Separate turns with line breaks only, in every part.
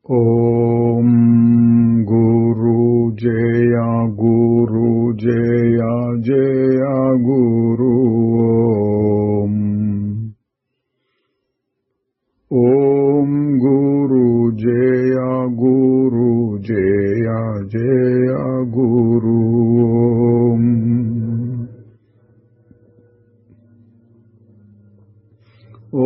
ఓం గురు జయ గురు జయ జయ గురు ఓం గురు జయ గురు జయ జయ గురు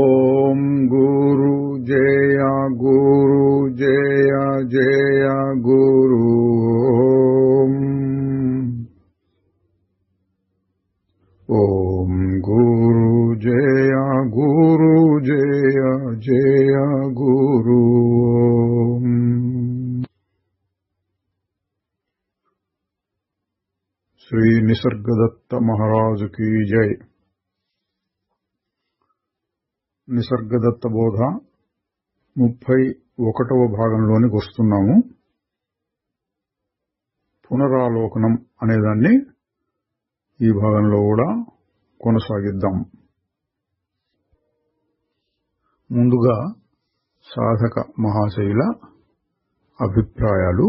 ఓం గురు జయ గురు జయ జయ గురు ఓం గురు జయ గురు జయ జయ గురు శ్రీ నిసర్గదత్త మహారాజు కీ జై. నిసర్గదత్త బోధ 31వ భాగంలోనికి వస్తున్నాము. పునరాలోకనం అనేదాన్ని ఈ భాగంలో కూడా కొనసాగిద్దాం. ముందుగా సాధక మహాశైల అభిప్రాయాలు.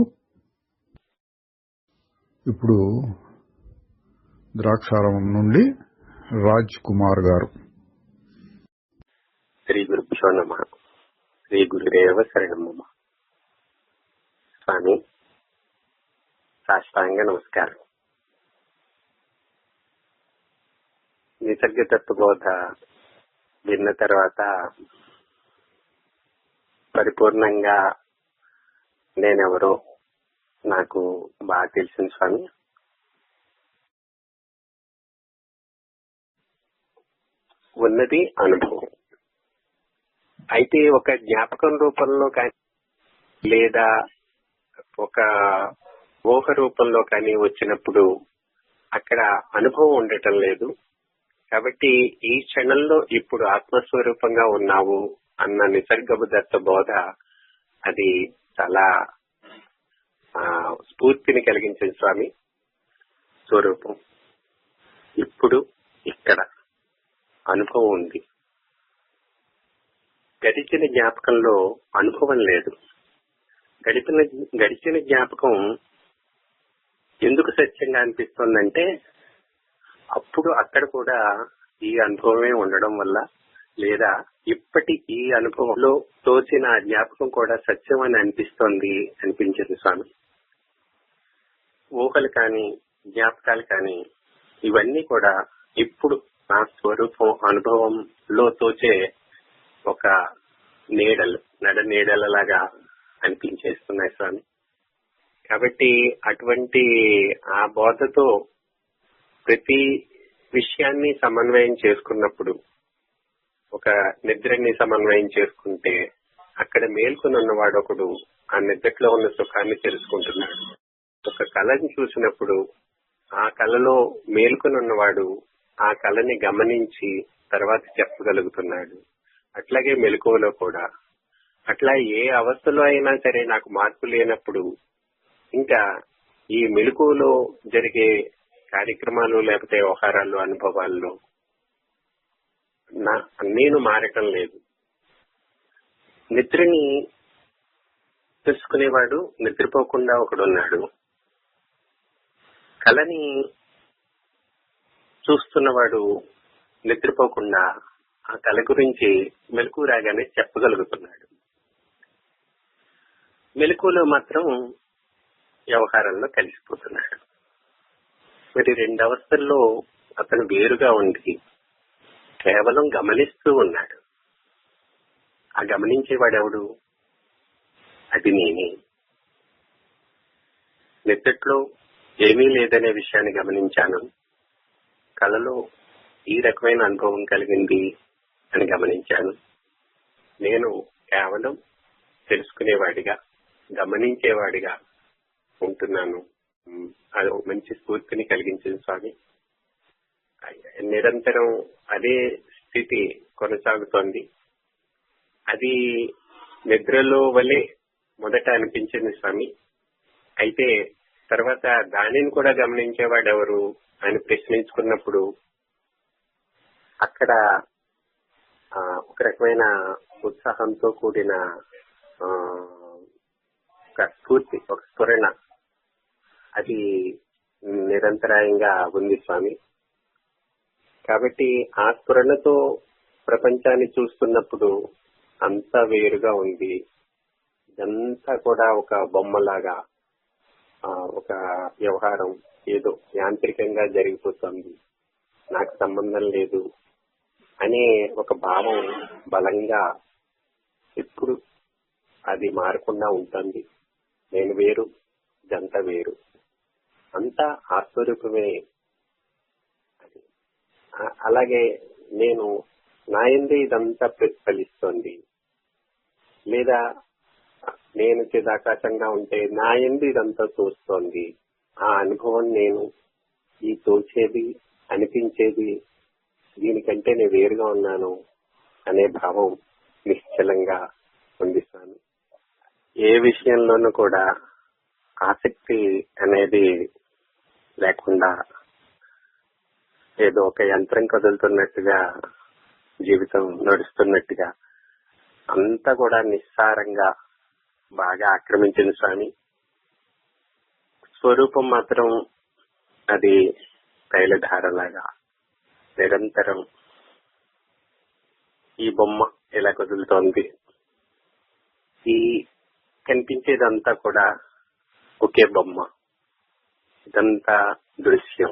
ఇప్పుడు ద్రాక్షారామం నుండి రాజ్ కుమార్ గారు.
శ్రీ గురుభ్యో నమః. శ్రీ గురుదేవ శరణం మమ. స్వామి సాష్టాంగ నమస్కారం. నిసర్గదత్త బోధ విన్న తర్వాత పరిపూర్ణంగా నేనెవరో నాకు బాగా తెలిసింది స్వామి. ఉన్నది అనుభవం. అయితే ఒక జ్ఞాపకం రూపంలో కానీ లేదా ఒక ఊహ రూపంలో కానీ వచ్చినప్పుడు అక్కడ అనుభవం ఉండటం లేదు. కాబట్టి ఈ క్షణంలో ఇప్పుడు ఆత్మస్వరూపంగా ఉన్నావు అన్న నిసర్గదత్త బోధ అది చాలా స్ఫూర్తిని కలిగించింది స్వామి. స్వరూపం ఇప్పుడు ఇక్కడ అనుభవం ఉంది. గడిచిన జ్ఞాపకంలో అనుభవం లేదు. గడిచిన జ్ఞాపకం ఎందుకు సత్యంగా అనిపిస్తుందంటే అప్పుడు అక్కడ కూడా ఈ అనుభవమే ఉండడం వల్ల, లేదా ఇప్పటి ఈ అనుభవంలో తోచిన జ్ఞాపకం కూడా సత్యం అని అనిపించింది స్వామి. ఊహలు కానీ జ్ఞాపకాలు కానీ ఇవన్నీ కూడా ఇప్పుడు నా స్వరూపం అనుభవంలో తోచే ఒక నీడలలాగా అనిపించేస్తున్నాయి స్వామి. కాబట్టి అటువంటి ఆ బోధతో ప్రతి విషయాన్ని సమన్వయం చేసుకున్నప్పుడు, ఒక నిద్రని సమన్వయం చేసుకుంటే అక్కడ మేల్కొని ఉన్నవాడు ఒకడు ఆ నిద్రలో ఉన్న సుఖాన్ని తెలుసుకుంటున్నాడు. ఒక కళని చూసినప్పుడు ఆ కళలో మేల్కొని ఉన్నవాడు ఆ కళని గమనించి తర్వాత చెప్పగలుగుతున్నాడు. అట్లాగే మెలకువలో కూడా అట్లా ఏ అవస్థలో అయినా సరే నాకు మార్పు లేనప్పుడు ఇంకా ఈ మెలకువలో జరిగే కార్యక్రమాలు లేకపోతే వ్యవహారాలు అనుభవాల్లో నేను మారటం లేదు. నిద్రని తెలుసుకునేవాడు నిద్రపోకుండా ఒకడున్నాడు. కళని చూస్తున్నవాడు నిద్రపోకుండా ఆ కళ గురించి మెలకువ రాగానే చెప్పగలుగుతున్నాడు. మెలకువలో మాత్రం వ్యవహారంలో కలిసిపోతున్నాడు. మరి రెండు అవస్థల్లో అతను వేరుగా ఉండి కేవలం గమనిస్తూ ఉన్నాడు. ఆ గమనించేవాడెవడు? అది నేనే. నిద్రలో ఏమీ లేదనే విషయాన్ని గమనించాను. కళలో ఈ రకమైన అనుభవం కలిగింది అని గమనించాను. నేను కేవలం తెలుసుకునేవాడిగా, గమనించేవాడిగా ఉంటున్నాను. అది మంచి స్ఫూర్తిని కలిగించింది స్వామి. నిరంతరం అదే స్థితి కొనసాగుతోంది. అది నిద్రలో వలె మొదట అనిపించింది స్వామి. అయితే తర్వాత దానిని కూడా గమనించేవాడెవరు అని ప్రశ్నించుకున్నప్పుడు అక్కడ ఒక రకమైన ఉత్సాహంతో కూడిన ఒక స్ఫూర్తి, ఒక స్ఫురణ అది నిరంతరాయంగా ఉంది స్వామి. కాబట్టి ఆ స్ఫురణతో ప్రపంచాన్ని చూస్తున్నప్పుడు అంతా వేరుగా ఉంది. ఇదంతా కూడా ఒక బొమ్మలాగా, ఒక వ్యవహారం ఏదో యాంత్రికంగా జరిగిపోతుంది, నాకు సంబంధం లేదు అనే ఒక భావం బలంగా ఎప్పుడు అది మారకుండా ఉంటుంది. నేను వేరు, ఇదంతా వేరు, అంతా ఆస్వరూపమే. అలాగే నేను నా యందే ఇదంతా ప్రతిఫలిస్తోంది, లేదా నేను చిదాకాశంగా ఉంటే నా యందు ఇదంతా తోస్తోంది. ఆ అనుభవం నేను, ఈ తోచేది అనిపించేది దీనికంటే నేను వేరుగా ఉన్నాను అనే భావం నిశ్చలంగా పొందిస్తాను. ఏ విషయంలోనూ కూడా ఆసక్తి అనేది లేకుండా ఏదో ఒక యంత్రం కదులుతున్నట్టుగా, జీవితం నడుస్తున్నట్టుగా అంతా కూడా నిస్సారంగా బాగా ఆక్రమించింది స్వామి. స్వరూపం మాత్రం అది తైలధారలాగా నిరంతరం ఈ బొమ్మ ఎలా కదులుతోంది. ఈ కనిపించేదంతా కూడా ఒకే బొమ్మ, ఇదంతా దృశ్యం.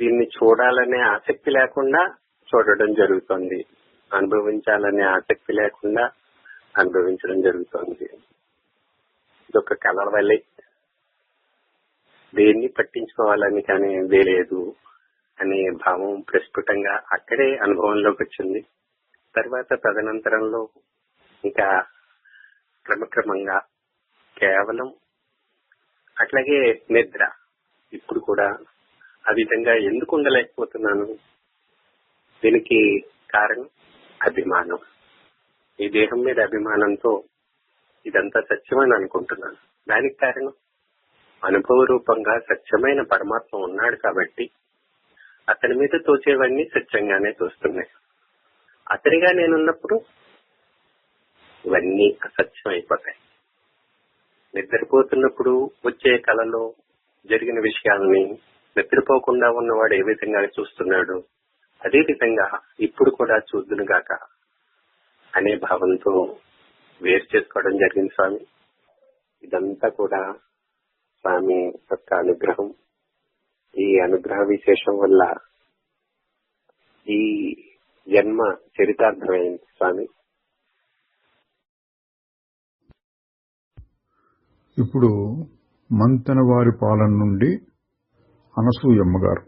దీన్ని చూడాలనే ఆసక్తి లేకుండా చూడడం జరుగుతుంది, అనుభవించాలనే ఆసక్తి లేకుండా అనుభవించడం జరుగుతుంది. ఇదొక కళ వల్లే, దేన్ని పట్టించుకోవాలని కానీ లేదు అనే భావం ప్రస్ఫుటంగా అక్కడే అనుభవంలోకి వచ్చింది. తర్వాత తదనంతరంలో ఇంకా క్రమక్రమంగా కేవలం అట్లాగే నిద్ర. ఇప్పుడు కూడా ఆ విధంగా ఎందుకు ఉండలేకపోతున్నాను? దీనికి కారణం అభిమానం. ఈ దేహం మీద అభిమానంతో ఇదంతా సత్యమని అనుకుంటున్నాను. దానికి కారణం అనుభవ రూపంగా సత్యమైన పరమాత్మ ఉన్నాడు కాబట్టి అతని మీద తోచేవన్నీ సత్యంగానే తోస్తున్నాయి. అతనిగా నేనున్నప్పుడు ఇవన్నీ అసత్యం అయిపోతాయి. నిద్రపోతున్నప్పుడు వచ్చే కలలో జరిగిన విషయాలని నిద్రపోకుండా ఉన్నవాడు ఏ విధంగా చూస్తున్నాడు, అదే విధంగా ఇప్పుడు కూడా చూద్దునుగాక అనే భావంతో వేరు చేసుకోవడం జరిగింది స్వామి. ఇదంతా కూడా స్వామి యొక్క అనుగ్రహం. ఈ అనుగ్రహ విశేషం వల్ల ఈ జన్మ చరితార్థమైంది స్వామి.
ఇప్పుడు మంతెనవారి పాలన నుండి అనసూయమ్మ గారు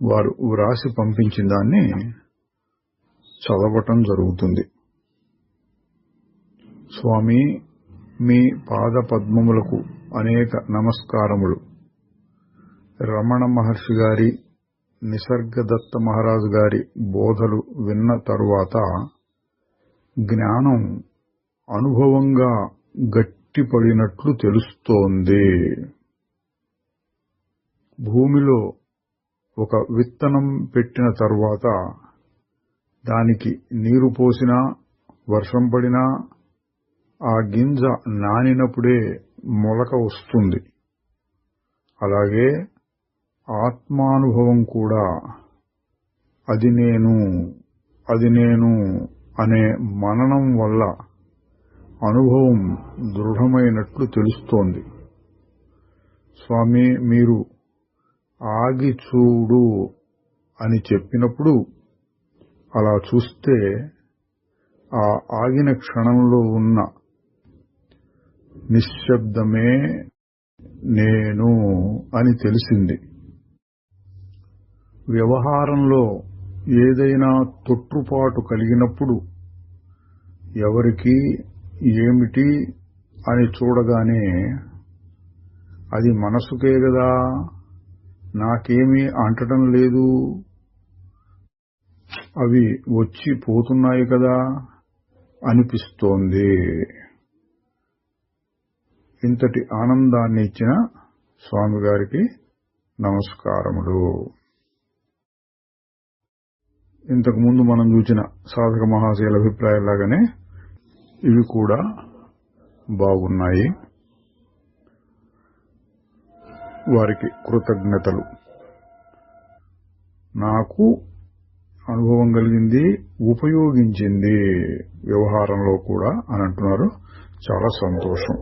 వారు వ్రాసి పంపించిన దాన్ని చదవటం జరుగుతుంది. స్వామి, మీ పాద పద్మములకు అనేక నమస్కారములు. రమణ మహర్షి గారి, నిసర్గదత్త మహారాజు గారి బోధలు విన్న తరువాత జ్ఞానం అనుభవంగా గట్టిపడినట్లు తెలుస్తోంది. భూమిలో ఒక విత్తనం పెట్టిన తరువాత దానికి నీరు పోసినా, వర్షం పడినా ఆ గింజ నానినప్పుడే మొలక వస్తుంది. అలాగే ఆత్మానుభవం కూడా అది నేను అనే మననం వల్ల అనుభవం దృఢమైనట్లు తెలుస్తోంది. స్వామి, మీరు ఆగి చూడు అని చెప్పినప్పుడు అలా చూస్తే ఆ ఆగిన క్షణంలో ఉన్న నిశ్శబ్దమే నేను అని తెలిసింది. వ్యవహారంలో ఏదైనా తొట్టుపాటు కలిగినప్పుడు ఎవరికి ఏమిటి అని చూడగానే అది మనసుకే గదా, నాకేమీ అంటడం లేదు, అవి వచ్చి పోతున్నాయి కదా అనిపిస్తోంది. ఇంతటి ఆనందాన్ని ఇచ్చిన స్వామి గారికి నమస్కారములు. ఇంతకు ముందు మనం చూసిన సాధక మహాశయుల అభిప్రాయాలాగానే ఇవి కూడా బాగున్నాయి. వారికి కృతజ్ఞతలు. నాకు అనుభవం కలిగింది, ఉపయోగించింది వ్యవహారంలో కూడా అని అంటున్నారు. చాలా సంతోషం.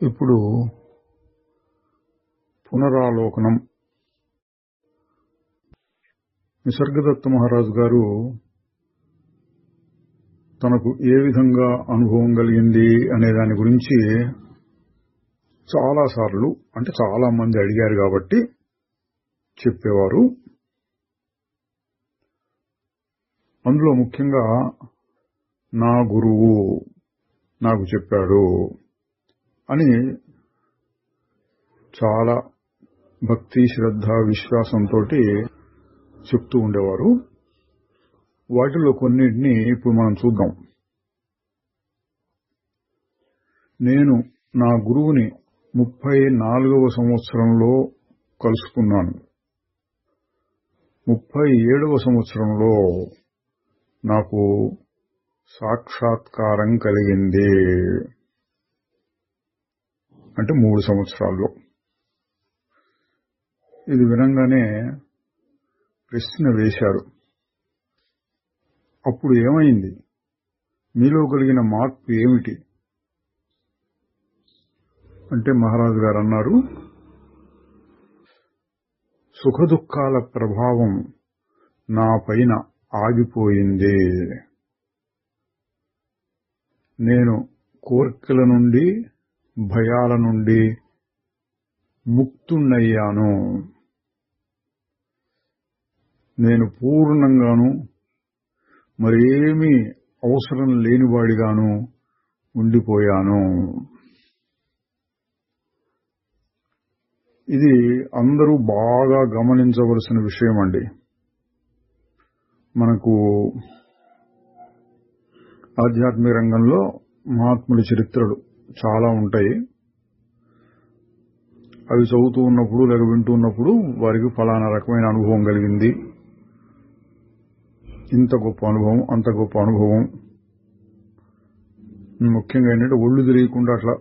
ఇప్పుడు పునరాలోకనం. నిసర్గదత్త మహారాజు గారు తనకు ఏ విధంగా అనుభవం కలిగింది అనే దాని గురించి చాలాసార్లు, అంటే చాలా మంది అడిగారు కాబట్టి చెప్పేవారు. అందులో ముఖ్యంగా నా గురువు నాకు చెప్పాడు అని చాలా భక్తి, శ్రద్ధ, విశ్వాసంతో చెప్తూ ఉండేవారు. వాటిలో కొన్నిటిని ఇప్పుడు మనం చూద్దాం. నేను నా గురువుని 34వ సంవత్సరంలో కలుసుకున్నాను. 37వ సంవత్సరంలో నాకు సాక్షాత్కారం కలిగింది. అంటే 3 సంవత్సరాల్లో. ఇది వినంగానే ప్రశ్న వేశారు. అప్పుడు ఏమైంది? మీలో కలిగిన మార్పు ఏమిటి అంటే మహారాజు గారు అన్నారు, సుఖదుఖాల ప్రభావం నా పైన ఆగిపోయింది. నేను కోర్కెల నుండి, భయాల నుండి ముక్తున్నయ్యాను. నేను పూర్ణంగాను మరేమీ అవసరం లేనివాడిగాను ఉండిపోయాను. ఇది అందరూ బాగా గమనించవలసిన విషయం అండి. మనకు ఆధ్యాత్మిక రంగంలో మహాత్ముల చరిత్రలు చాలా ఉంటాయి. అవి చదువుతూ ఉన్నప్పుడు లేక వింటూ ఉన్నప్పుడు వారికి ఫలానా రకమైన అనుభవం కలిగింది, ఇంత గొప్ప అనుభవం, అంత గొప్ప అనుభవం. ముఖ్యంగా ఏంటంటే ఒళ్ళు తెలియకుండా అట్లా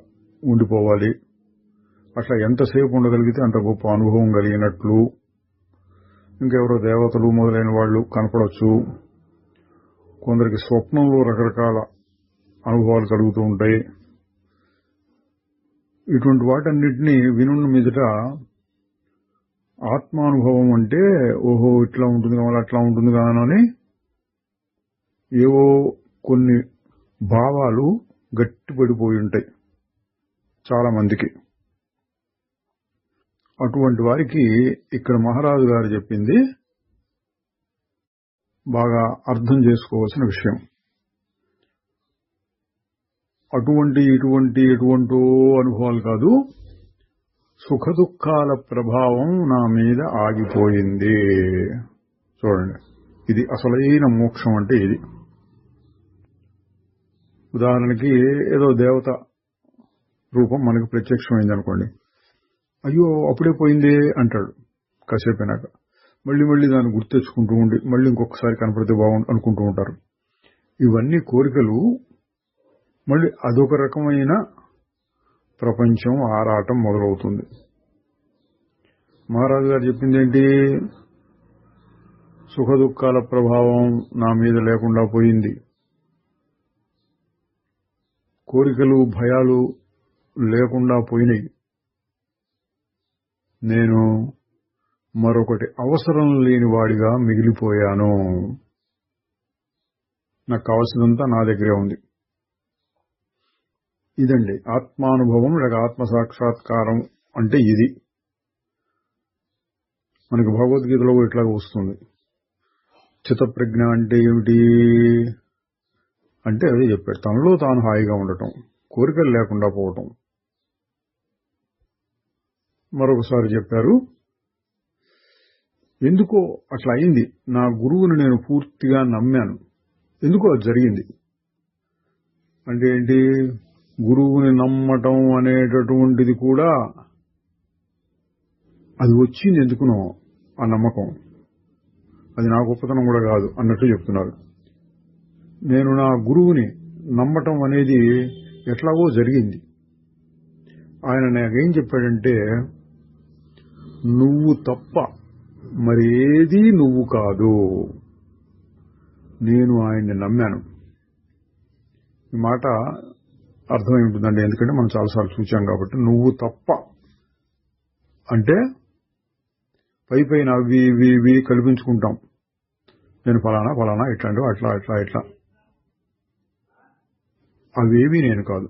ఉండిపోవాలి, అట్లా ఎంతసేపు ఉండగలిగితే అంత గొప్ప అనుభవం కలిగినట్లు. ఇంకెవరో దేవతలు మొదలైన వాళ్ళు కనపడవచ్చు. కొందరికి స్వప్నంలో రకరకాల అనుభవాలు కలుగుతూ ఉంటాయి. ఇటువంటి వాటన్నిటినీ వినున్న మీదట ఆత్మానుభవం అంటే ఓహో ఇట్లా ఉంటుంది కావాలి, అట్లా ఉంటుంది కానని ఏవో కొన్ని భావాలు గట్టిపడిపోయి ఉంటాయి చాలా మందికి. అటువంటి వారికి ఇక్కడ మహారాజు గారు చెప్పింది బాగా అర్థం చేసుకోవాల్సిన విషయం. ఎటువంటో అనుభవాలు కాదు, సుఖదుఖాల ప్రభావం నా మీద ఆగిపోయింది. చూడండి, ఇది అసలైన మోక్షం అంటే ఇది. ఉదాహరణకి ఏదో దేవత రూపం మనకు ప్రత్యక్షమైంది అనుకోండి, అయ్యో అప్పుడే పోయిందే అంటాడు. కాసేపైనాక మళ్ళీ దాన్ని గుర్తెచ్చుకుంటూ ఉండి మళ్ళీ ఇంకొకసారి కనపడితే బాగుండు అనుకుంటూ ఉంటారు. ఇవన్నీ కోరికలు. మళ్ళీ అదొక రకమైన ప్రపంచం ఆరాటం మొదలవుతుంది. మహారాజు గారు చెప్పింది ఏంటి? సుఖదుఖాల ప్రభావం నా మీద లేకుండా పోయింది, కోరికలు భయాలు లేకుండా పోయినాయి. నేను మరొకటి అవసరం లేని వాడిగా మిగిలిపోయాను. నాకు కావాల్సినంతా నా దగ్గరే ఉంది. ఇదండి ఆత్మానుభవం లేక ఆత్మసాక్షాత్కారం అంటే ఇది. మనకి భగవద్గీతలో ఇట్లాగా వస్తుంది. చిత్తప్రజ్ఞ అంటే ఏమిటి అంటే అదే చెప్పాడు, తనలో తాను హాయిగా ఉండటం, కోరికలు లేకుండా పోవటం. మరొకసారి చెప్పారు, ఎందుకో అట్లా అయింది, నా గురువుని నేను పూర్తిగా నమ్మాను, ఎందుకో అది జరిగింది. అంటే ఏంటి? గురువుని నమ్మటం అనేటటువంటిది కూడా అది వచ్చింది ఎందుకునో. ఆ నమ్మకం. అది నా గొప్పతనం కూడా కాదు అన్నట్టు చెప్తున్నారు. నేను నా గురువుని నమ్మటం అనేది ఎట్లాగో జరిగింది. ఆయన నాకేం చెప్పాడంటే, నువ్వు తప్ప మరేదీ నువ్వు కాదు. నేను ఆయన్ని నమ్మాను. ఈ మాట అర్థమై ఉంటుందండి, ఎందుకంటే మనం చాలాసార్లు చూచాం కాబట్టి. నువ్వు తప్ప అంటే పైన అవి ఇవి ఇవి కల్పించుకుంటాం. నేను ఫలానా ఫలానా ఇట్లాంటివి అట్లా అట్లా ఇట్లా, అవేవి నేను కాదు.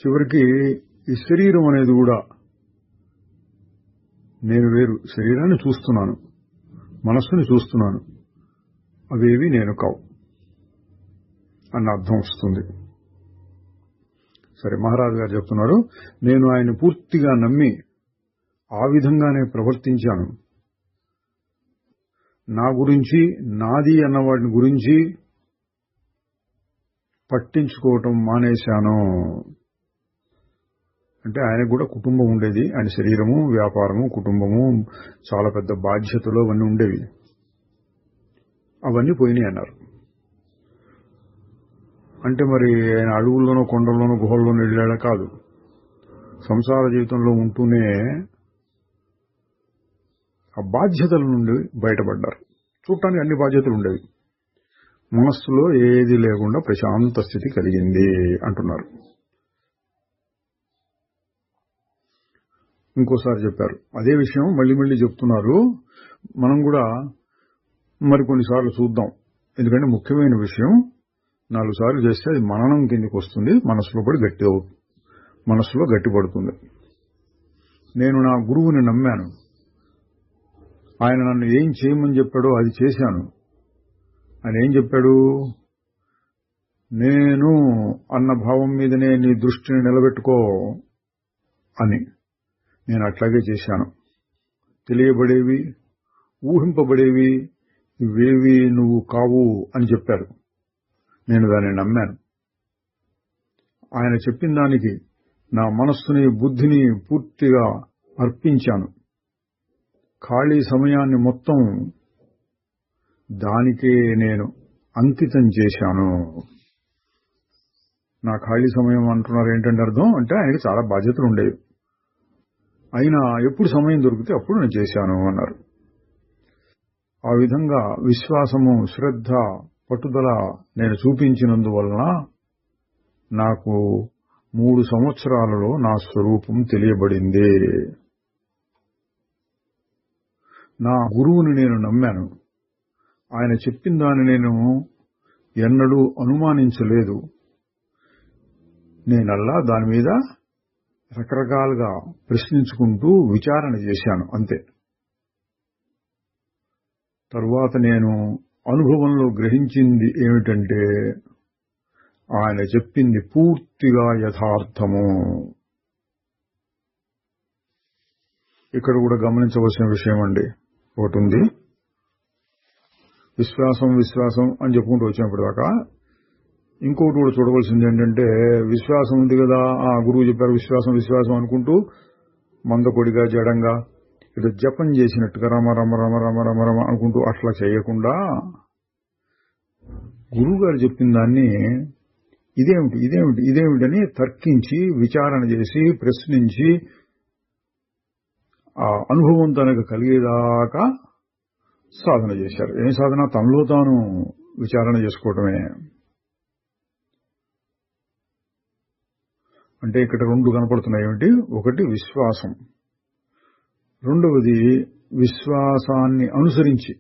చివరికి ఈ శరీరం అనేది కూడా నేను వేరు. శరీరాన్ని చూస్తున్నాను, మనస్సుని చూస్తున్నాను, అవేవి నేను కావు అన్న అర్థం వస్తుంది. సరే, మహారాజు గారు చెప్తున్నారు, నేను ఆయన పూర్తిగా నమ్మి ఆ విధంగానే ప్రవర్తించాను. నా గురించి, నాది అన్న వాటిని గురించి పట్టించుకోవటం మానేశాను. అంటే ఆయనకు కూడా కుటుంబం ఉండేది. ఆయన శరీరము, వ్యాపారము, కుటుంబము, చాలా పెద్ద బాధ్యతలు అవన్నీ ఉండేవి. అవన్నీ పోయినాయి అన్నారు. అంటే మరి ఆయన అడవుల్లోనో కొండల్లోనో గుహల్లోనో వెళ్ళాడా? కాదు. సంసార జీవితంలో ఉంటూనే ఆ బాధ్యతల నుండి బయటపడ్డారు. చూడటానికి అన్ని బాధ్యతలు ఉండేవి, మనస్సులో ఏది లేకుండా ప్రశాంత స్థితి కలిగింది అంటున్నారు. ఇంకోసారి చెప్పారు అదే విషయం, మళ్ళీ మళ్ళీ చెప్తున్నారు. మనం కూడా మరికొన్నిసార్లు చూద్దాం. ఎందుకంటే ముఖ్యమైన విషయం 4 సార్లు చేస్తే అది మననం కిందికి వస్తుంది, మనస్సులో గట్టిపడుతుంది. నేను నా గురువుని నమ్మాను. ఆయన నన్ను ఏం చేయమని చెప్పాడో అది చేశాను. ఆయన ఏం చెప్పాడు? నేను అన్న భావం మీదనే నీ దృష్టిని నిలబెట్టుకో అని. నేను అట్లాగే చేశాను. తెలియబడేవి, ఊహింపబడేవి ఇవేవి నువ్వు కావు అని చెప్పారు. నేను దాన్ని నమ్మాను. ఆయన చెప్పిన దానికి నా మనస్సుని, బుద్ధిని పూర్తిగా అర్పించాను. ఖాళీ సమయాన్ని మొత్తం దానికే నేను అంకితం చేశాను. నా ఖాళీ సమయం అంటున్నారు ఏంటంటే అర్థం అంటే ఆయనకి చాలా బాధ్యతలు ఉండేవి. అయినా ఎప్పుడు సమయం దొరికితే అప్పుడు నేను చేశాను అన్నారు. ఆ విధంగా విశ్వాసము, శ్రద్ధ, పట్టుదల నేను చూపించినందువలన నాకు 3 సంవత్సరాలలో నా స్వరూపం తెలియబడింది. నా గురువుని నేను నమ్మాను. ఆయన చెప్పిన దాన్ని నేను ఎన్నడూ అనుమానించలేదు. నేనల్లా దాని మీద రకరకాలుగా ప్రశ్నించుకుంటూ విచారణ చేశాను అంతే. తరువాత నేను అనుభవంలో గ్రహించింది ఏమిటంటే ఆయన చెప్పింది పూర్తిగా యథార్థము. ఇక్కడ కూడా గమనించవలసిన విషయం అండి ఒకటి ఉంది. విశ్వాసం విశ్వాసం అని చెప్పుకుంటూ వచ్చినప్పుడు దాకా ఇంకోటి కూడా చూడవలసింది ఏంటంటే, విశ్వాసం ఉంది కదా, ఆ గురువు చెప్పారు విశ్వాసం విశ్వాసం అనుకుంటూ మందకొడిగా జడంగా ఇటు జపం చేసినట్టుగా రమ రమ రమ రమ రమ రమ అనుకుంటూ అట్లా చేయకుండా గురువు గారు చెప్పిన దాన్ని ఇదేమిటి ఇదేమిటి ఇదేమిటని తర్కించి విచారణ చేసి ప్రశ్నించి ఆ అనుభవం తనకు కలిగేదాకా సాధన చేశారు. ఏం సాధన? తనలో తాను విచారణ చేసుకోవటమే. అంటే ఇక్కడ 2 కనపడుతున్నాయి. ఏమిటి? ఒకటి విశ్వాసం, రెండవది విశ్వాసాన్ని అనుసరించి,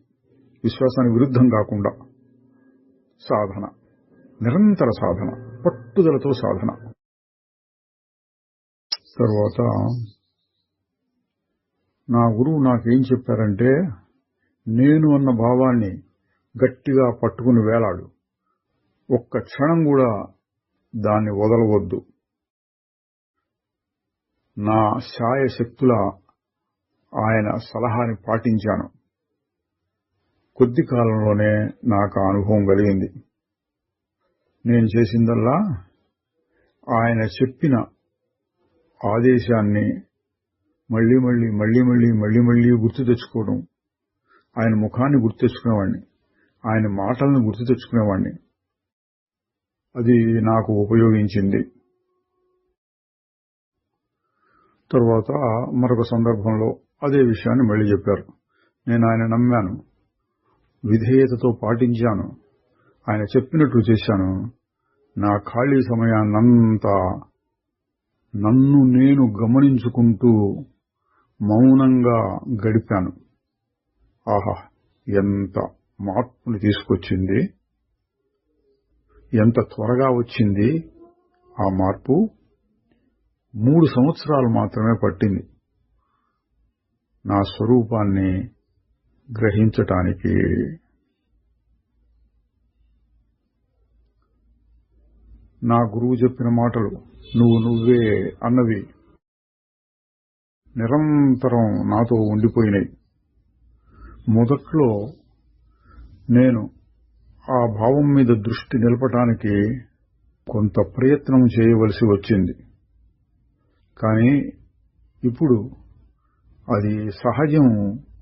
విశ్వాసానికి విరుద్ధం కాకుండా సాధన, నిరంతర సాధన, పట్టుదలతో సాధన. తర్వాత నా గురువు నాకేం చెప్పారంటే, నేను అన్న భావాన్ని గట్టిగా పట్టుకుని వేలాడు, ఒక్క క్షణం కూడా దాన్ని వదలవద్దు. నా శాయశక్తుల ఆయన సలహాని పాటించాను. కొద్ది కాలంలోనే నాకు అనుభవం కలిగింది. నేను చేసిందల్లా ఆయన చెప్పిన ఆదేశాన్ని మళ్ళీ గుర్తు తెచ్చుకోవడం, ఆయన ముఖాన్ని గుర్తు తెచ్చుకునేవాడిని, ఆయన మాటలను గుర్తు తెచ్చుకునేవాడిని. అది నాకు ఉపయోగించింది. తరువాత మరొక సందర్భంలో అదే విషయాన్ని మళ్ళీ చెప్పారు. నేను ఆయన నమ్మాను, విధేయతతో పాటించాను, ఆయన చెప్పినట్లు చేశాను. నా ఖాళీ సమయాన్నంతా నన్ను నేను గమనించుకుంటూ మౌనంగా గడిపాను. ఆహా, ఎంత మార్పుని తీసుకొచ్చింది, ఎంత త్వరగా వచ్చింది ఆ మార్పు. 3 సంవత్సరాలు మాత్రమే పట్టింది నా స్వరూపాన్ని గ్రహించటానికి. నా గురువు చెప్పిన మాటలు, నువ్వే అన్నవి నిరంతరం నాతో ఉండిపోయినాయి. మొదట్లో నేను ఆ భావం మీద దృష్టి నిలపటానికి కొంత ప్రయత్నం చేయవలసి వచ్చింది. కానీ ఇప్పుడు అది సహజం,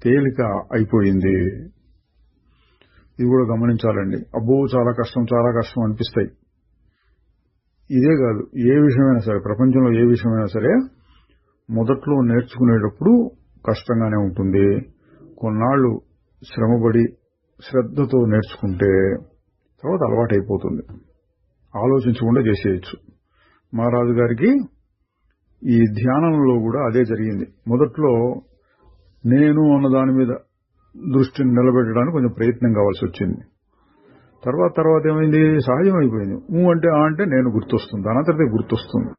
తేలిక అయిపోయింది. ఇది కూడా గమనించాలండి. అబ్బో చాలా కష్టం అనిపిస్తాయి. ఇదే కాదు, ఏ విషయమైనా సరే, ప్రపంచంలో ఏ విషయమైనా సరే మొదట్లో నేర్చుకునేటప్పుడు కష్టంగానే ఉంటుంది. కొన్నాళ్లు శ్రమపడి శ్రద్ధతో నేర్చుకుంటే తర్వాత అలవాటైపోతుంది, ఆలోచించకుండా చేసేయచ్చు. మహారాజు గారికి ఈ ధ్యానంలో కూడా అదే జరిగింది. మొదట్లో నేను అన్న దాని మీద దృష్టిని నిలబెట్టడానికి కొంచెం ప్రయత్నం కావాల్సి వచ్చింది. తర్వాత ఏమైంది, సహజమైపోయింది. అంటే నేను గుర్తొస్తుంది, దానంతటే గుర్తొస్తుంది.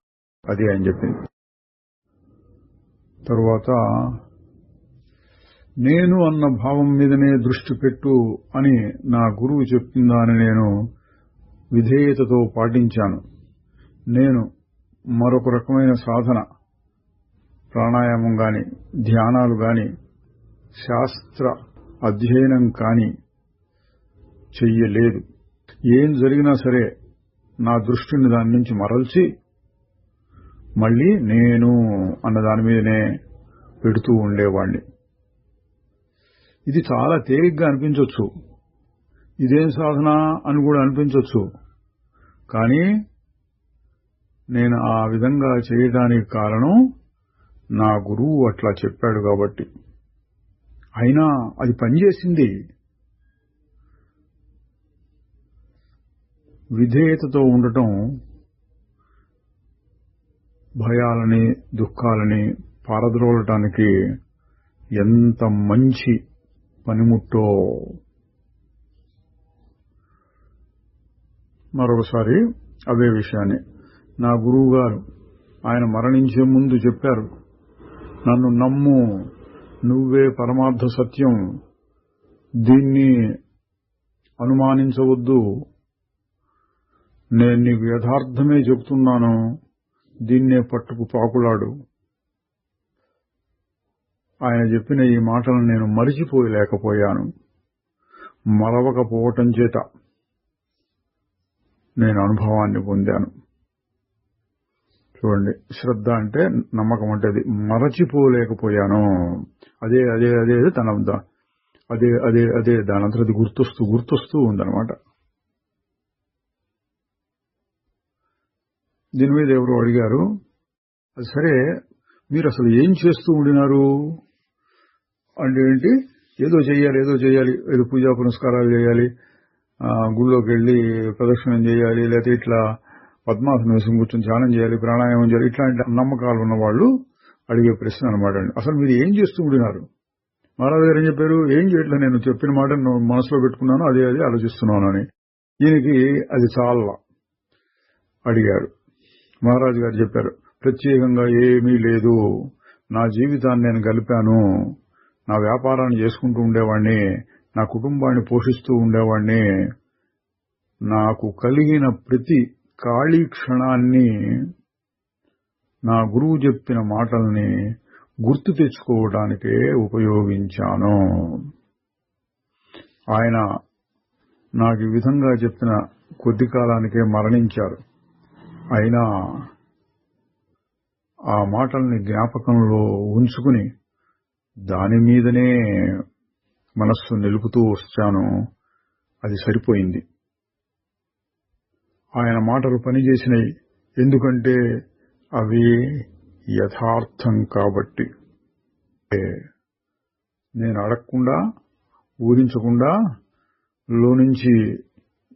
అది ఆయన చెప్పింది. తర్వాత నేను అన్న భావం మీదనే దృష్టి పెట్టు అని నా గురువు చెప్పిందని నేను విధేయతతో పాటించాను. నేను మరొక రకమైన సాధన, ప్రాణాయామం గాని, ధ్యానాలు గాని, శాస్త్ర అధ్యయనం కాని చెయ్యలేదు. ఏం జరిగినా సరే నా దృష్టిని దాని నుంచి మరల్చి మళ్లీ నేను అన్న దాని మీదనే పెడుతూ ఉండేవాణ్ణి. ఇది చాలా తేలిగ్గా అనిపించవచ్చు, ఇదేం సాధన అని కూడా అనిపించవచ్చు. కానీ నేను ఆ విధంగా చేయడానికి కారణం నా గురువు అట్లా చెప్పాడు కాబట్టి. అయినా అది పనిచేసింది. విధేయతతో ఉండటం భయాలని, దుఃఖాలని పారద్రోలటానికి ఎంత మంచి పనిముట్టో. మరొకసారి అదే విషయాన్ని నా గురువు గారు ఆయన మరణించే ముందు చెప్పారు. నన్ను నమ్ము, నువ్వే పరమార్థ సత్యం, దీన్ని అనుమానించవద్దు, నేను నీకు యథార్థమే చెబుతున్నాను, దీన్నే పట్టుకు పాకులాడు. ఆయన చెప్పిన ఈ మాటలను నేను మరిచిపోలేకపోయాను. మరవకపోవటం చేత నేను అనుభవాన్ని పొందాను. చూడండి, శ్రద్ధ అంటే నమ్మకం, అంటే అది మరచిపోలేకపోయాను. అదే అదే అదే తన అదే అదే అదే దానంతా అది గుర్తొస్తూ ఉందన్నమాట. దీని మీద ఎవరు అడిగారు, అది సరే మీరు అసలు ఏం చేస్తూ ఉండినారు అంటే ఏంటి, ఏదో చెయ్యాలి, ఏదో పూజా పునస్కారాలు చేయాలి, గుళ్ళోకి వెళ్లి ప్రదక్షిణం చేయాలి, లేకపోతే ఇట్లా పద్మాసనం వేసుకుని కూర్చొని ధ్యానం చేయాలి, ప్రాణాయామం చేయాలి, ఇట్లాంటి నమ్మకాలు ఉన్న వాళ్ళు అడిగే ప్రశ్న అనమాట అండి. అసలు మీరు ఏం చేస్తూ ఉండినారు? మహారాజు గారు ఏం చెప్పారు, ఏం చేయట్లేదు, నేను చెప్పిన మాట మనసులో పెట్టుకున్నాను, అదే ఆలోచిస్తున్నాను అని. ఈయనకి అది చాలా అడిగారు. మహారాజు గారు చెప్పారు, ప్రత్యేకంగా ఏమీ లేదు, నా జీవితాన్ని నేను గలిపాను, నా వ్యాపారాన్ని చేసుకుంటూ ఉండేవాణ్ణి, నా కుటుంబాన్ని పోషిస్తూ ఉండేవాణ్ణి, నాకు కలిగిన ప్రతి ఖాళీ క్షణాన్ని నా గురువు చెప్పిన మాటల్ని గుర్తు తెచ్చుకోవడానికే ఉపయోగించాను. ఆయన నాకు ఈ విధంగా చెప్పిన కొద్ది కాలానికే మరణించారు. అయినా ఆ మాటల్ని జ్ఞాపకంలో ఉంచుకుని దాని మీదనే మనస్సు నిలుపుతూ వచ్చాను. అది సరిపోయింది. ఆయన మాటలు పనిచేసినాయి. ఎందుకంటే అవి యథార్థం కాబట్టి. నేను అడగకుండా, ఊహించకుండా లోనుంచి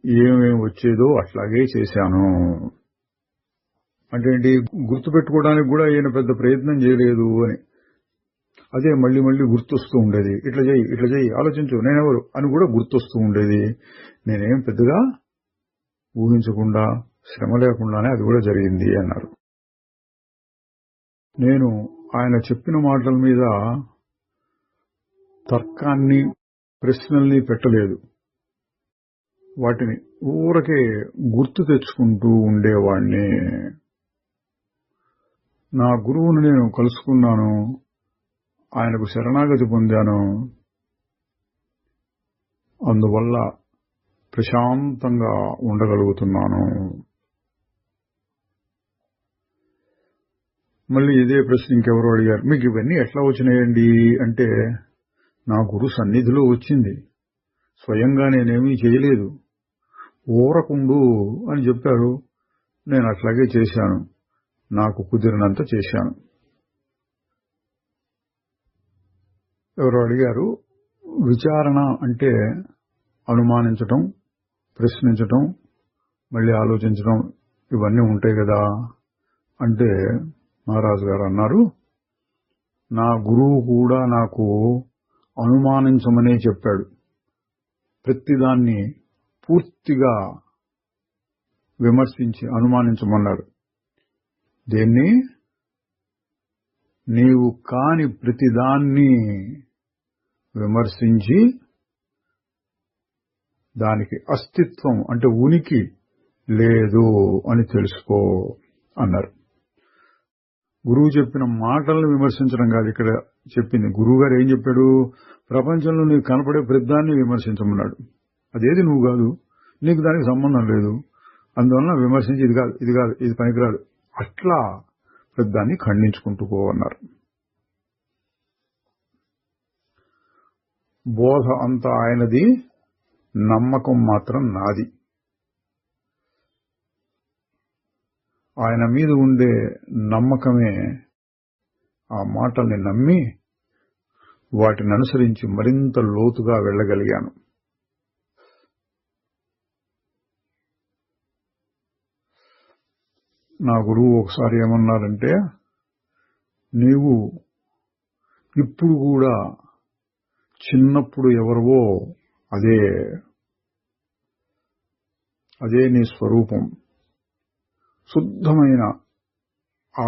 ఏమేమి వచ్చేదో అట్లాగే చేశాను. అంటే ఏంటి, గుర్తుపెట్టుకోవడానికి కూడా ఈయన పెద్ద ప్రయత్నం చేయలేదు అని. అదే మళ్ళీ మళ్ళీ గుర్తొస్తూ ఉండేది. ఇట్లా చేయి, ఆలోచించు, నేనెవరు అని కూడా గుర్తొస్తూ ఉండేది. నేనేం పెద్దగా ఊహించకుండా, శ్రమ లేకుండానే అది కూడా జరిగింది అన్నారు. నేను ఆయన చెప్పిన మాటల మీద తర్కాన్ని, ప్రశ్నల్ని పెట్టలేదు. వాటిని ఊరకే గుర్తు తెచ్చుకుంటూ ఉండేవాణ్ణి. నా గురువును నేను కలుసుకున్నాను, ఆయనకు శరణాగతి పొందాను. అందువల్ల ప్రశాంతంగా ఉండగలుగుతున్నాను. మళ్ళీ ఇదే ప్రశ్న ఇంకెవరో అడిగారు, మీకు ఇవన్నీ ఎట్లా వచ్చినాయండి అంటే, నా గురు సన్నిధిలో వచ్చింది, స్వయంగా నేనేమీ చేయలేదు, ఊరకుండు అని చెప్పారు. నేను అట్లాగే చేశాను, నాకు కుదిరినంత చేశాను. ఎవరో అడిగారు, విచారణ అంటే అనుమానించటం, ప్రశ్నించటం, మళ్ళీ ఆలోచించటం, ఇవన్నీ ఉంటాయి కదా అంటే మహారాజు గారు అన్నారు, నా గురువు కూడా నాకు అనుమానించమనే చెప్పాడు. ప్రతిదాన్ని పూర్తిగా విమర్శించి అనుమానించమన్నాడు. దేన్ని? నీవు కాని ప్రతిదాన్ని విమర్శించి దానికి అస్తిత్వం అంటే ఉనికి లేదు అని తెలుసుకో అన్నారు. గురువు చెప్పిన మాటలను విమర్శించడం కాదు ఇక్కడ చెప్పింది. గురువు గారు ఏం చెప్పాడు? ప్రపంచంలో నీకు కనపడే ప్రతిదాన్ని విమర్శించమన్నాడు. అదేది నువ్వు కాదు, నీకు దానికి సంబంధం లేదు, అందువలన విమర్శించి ఇది కాదు, ఇది పనికిరాదు, అట్లా ప్రతిదాన్ని ఖండించుకుంటూ పోవన్నారు. బోధ అంతా ఆయనది, నమ్మకం మాత్రం నాది. ఆయన మీద ఉండే నమ్మకమే ఆ మాటల్ని నమ్మి వాటిని అనుసరించి మరింత లోతుగా వెళ్ళగలిగాను. నా గురువు ఒకసారి ఏమన్నారంటే, నీవు ఇప్పుడు కూడా చిన్నప్పుడు ఎవరివో అదే నీ స్వరూపం. శుద్ధమైన ఆ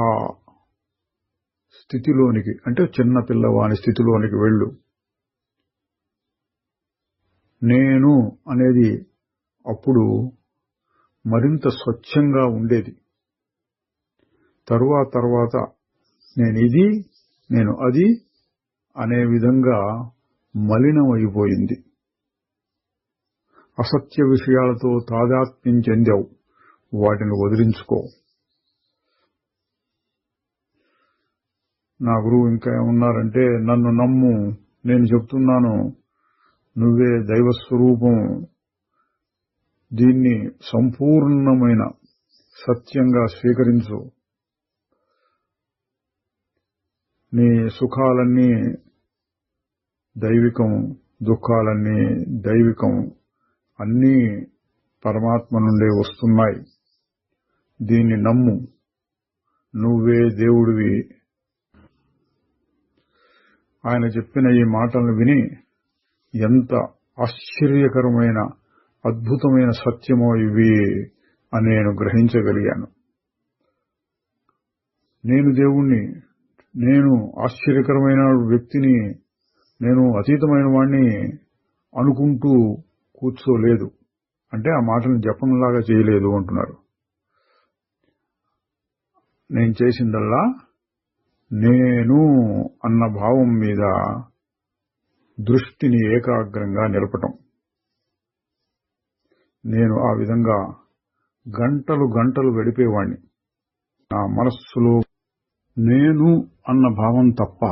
స్థితిలోనికి, అంటే చిన్న పిల్లవాని స్థితిలోనికి వెళ్ళు. నేను అనేది అప్పుడు మరింత స్వచ్ఛంగా ఉండేది. తర్వాత నేను అది అనే విధంగా మలినమైపోయింది. అసత్య విషయాలతో తాదాత్మ్యం చెందావు, వాటిని వదిలించుకో. నా గురువు ఇంకా ఏమన్నారంటే, నన్ను నమ్ము, నేను చెప్తున్నాను, నువ్వే దైవస్వరూపం, దీన్ని సంపూర్ణమైన సత్యంగా స్వీకరించు. నీ సుఖాలన్నీ దైవికం, దుఃఖాలన్నీ దైవికం, అన్నీ పరమాత్మ నుండే వస్తున్నాయి. దీన్ని నమ్ము, నువ్వే దేవుడివి. ఆయన చెప్పిన ఈ మాటలను విని ఎంత ఆశ్చర్యకరమైన అద్భుతమైన సత్యమో ఇవి అని నేను గ్రహించగలిగాను. నేను దేవుణ్ణి, నేను ఆశ్చర్యకరమైన వ్యక్తిని, నేను అతీతమైన వాణ్ణి అనుకుంటూ కూర్చోలేదు. అంటే ఆ మాటను జపంలాగా చేయలేదు అంటున్నారు. నేను చేసిందల్లా నేను అన్న భావం మీద దృష్టిని ఏకాగ్రంగా నిలపటం. నేను ఆ విధంగా గంటలు గడిపేవాణ్ణి. నా మనస్సులో నేను అన్న భావం తప్ప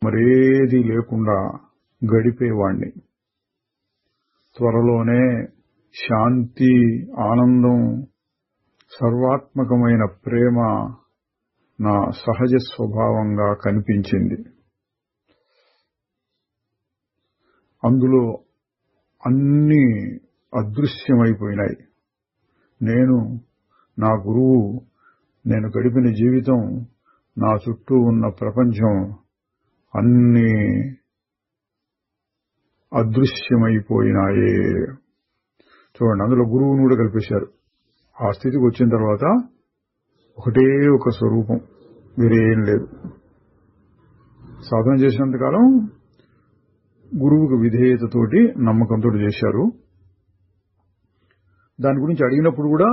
మరేది లేకుండా గడిపేవాణ్ణి. త్వరలోనే శాంతి, ఆనందం, సర్వాత్మకమైన ప్రేమ నా సహజ స్వభావంగా కనిపించింది. అందులో అన్నీ అదృశ్యమైపోయినాయి. నేను, నా గురువు, నేను గడిపిన జీవితం, నా చుట్టూ ఉన్న ప్రపంచం అన్నీ అదృశ్యమైపోయినాయే. చూడండి, అందులో గురువును కూడా కల్పేశారు. ఆ స్థితికి వచ్చిన తర్వాత ఒకటే ఒక స్వరూపం, వేరేం లేదు. సాధన చేసినంతకాలం గురువుకు విధేయతతోటి, నమ్మకంతో చేశారు. దాని గురించి అడిగినప్పుడు కూడా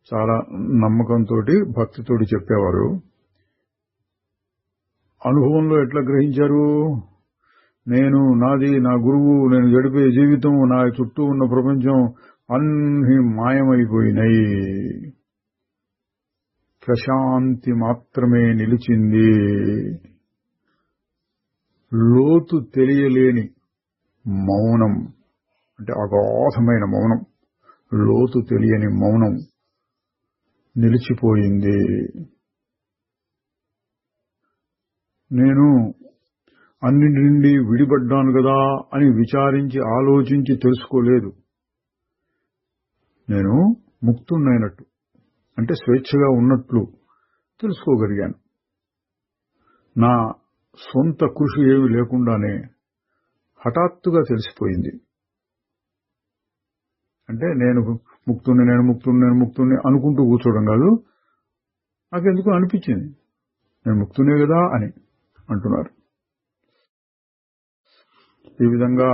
చాలా నమ్మకంతో, భక్తితోటి చెప్పేవారు. అనుభవంలో ఎట్లా గ్రహించారు? నేను, నాది, నా గురువు, నేను గడిపే జీవితం, నా చుట్టూ ఉన్న ప్రపంచం అన్నీ మాయమైపోయినాయి. ప్రశాంతి మాత్రమే నిలిచింది. లోతు తెలియలేని మౌనం, అంటే అగాధమైన మౌనం, లోతు తెలియని మౌనం నిలిచిపోయింది. నేను అన్నింటి నుండి విడిపడ్డాను కదా అని విచారించి, ఆలోచించి తెలుసుకోలేదు. నేను ముక్తున్నైనట్టు, అంటే స్వేచ్ఛగా ఉన్నట్లు తెలుసుకోగలిగాను. నా సొంత కృషి ఏమి లేకుండానే హఠాత్తుగా తెలిసిపోయింది. అంటే నేను ముక్తుణ్ణి, నేను ముక్తుణ్ణి, నేను ముక్తుణ్ణి అనుకుంటూ కూర్చోవడం కాదు, నాకెందుకు అనిపించింది నేను ముక్తునే కదా అని అంటున్నారు. ఈ విధంగా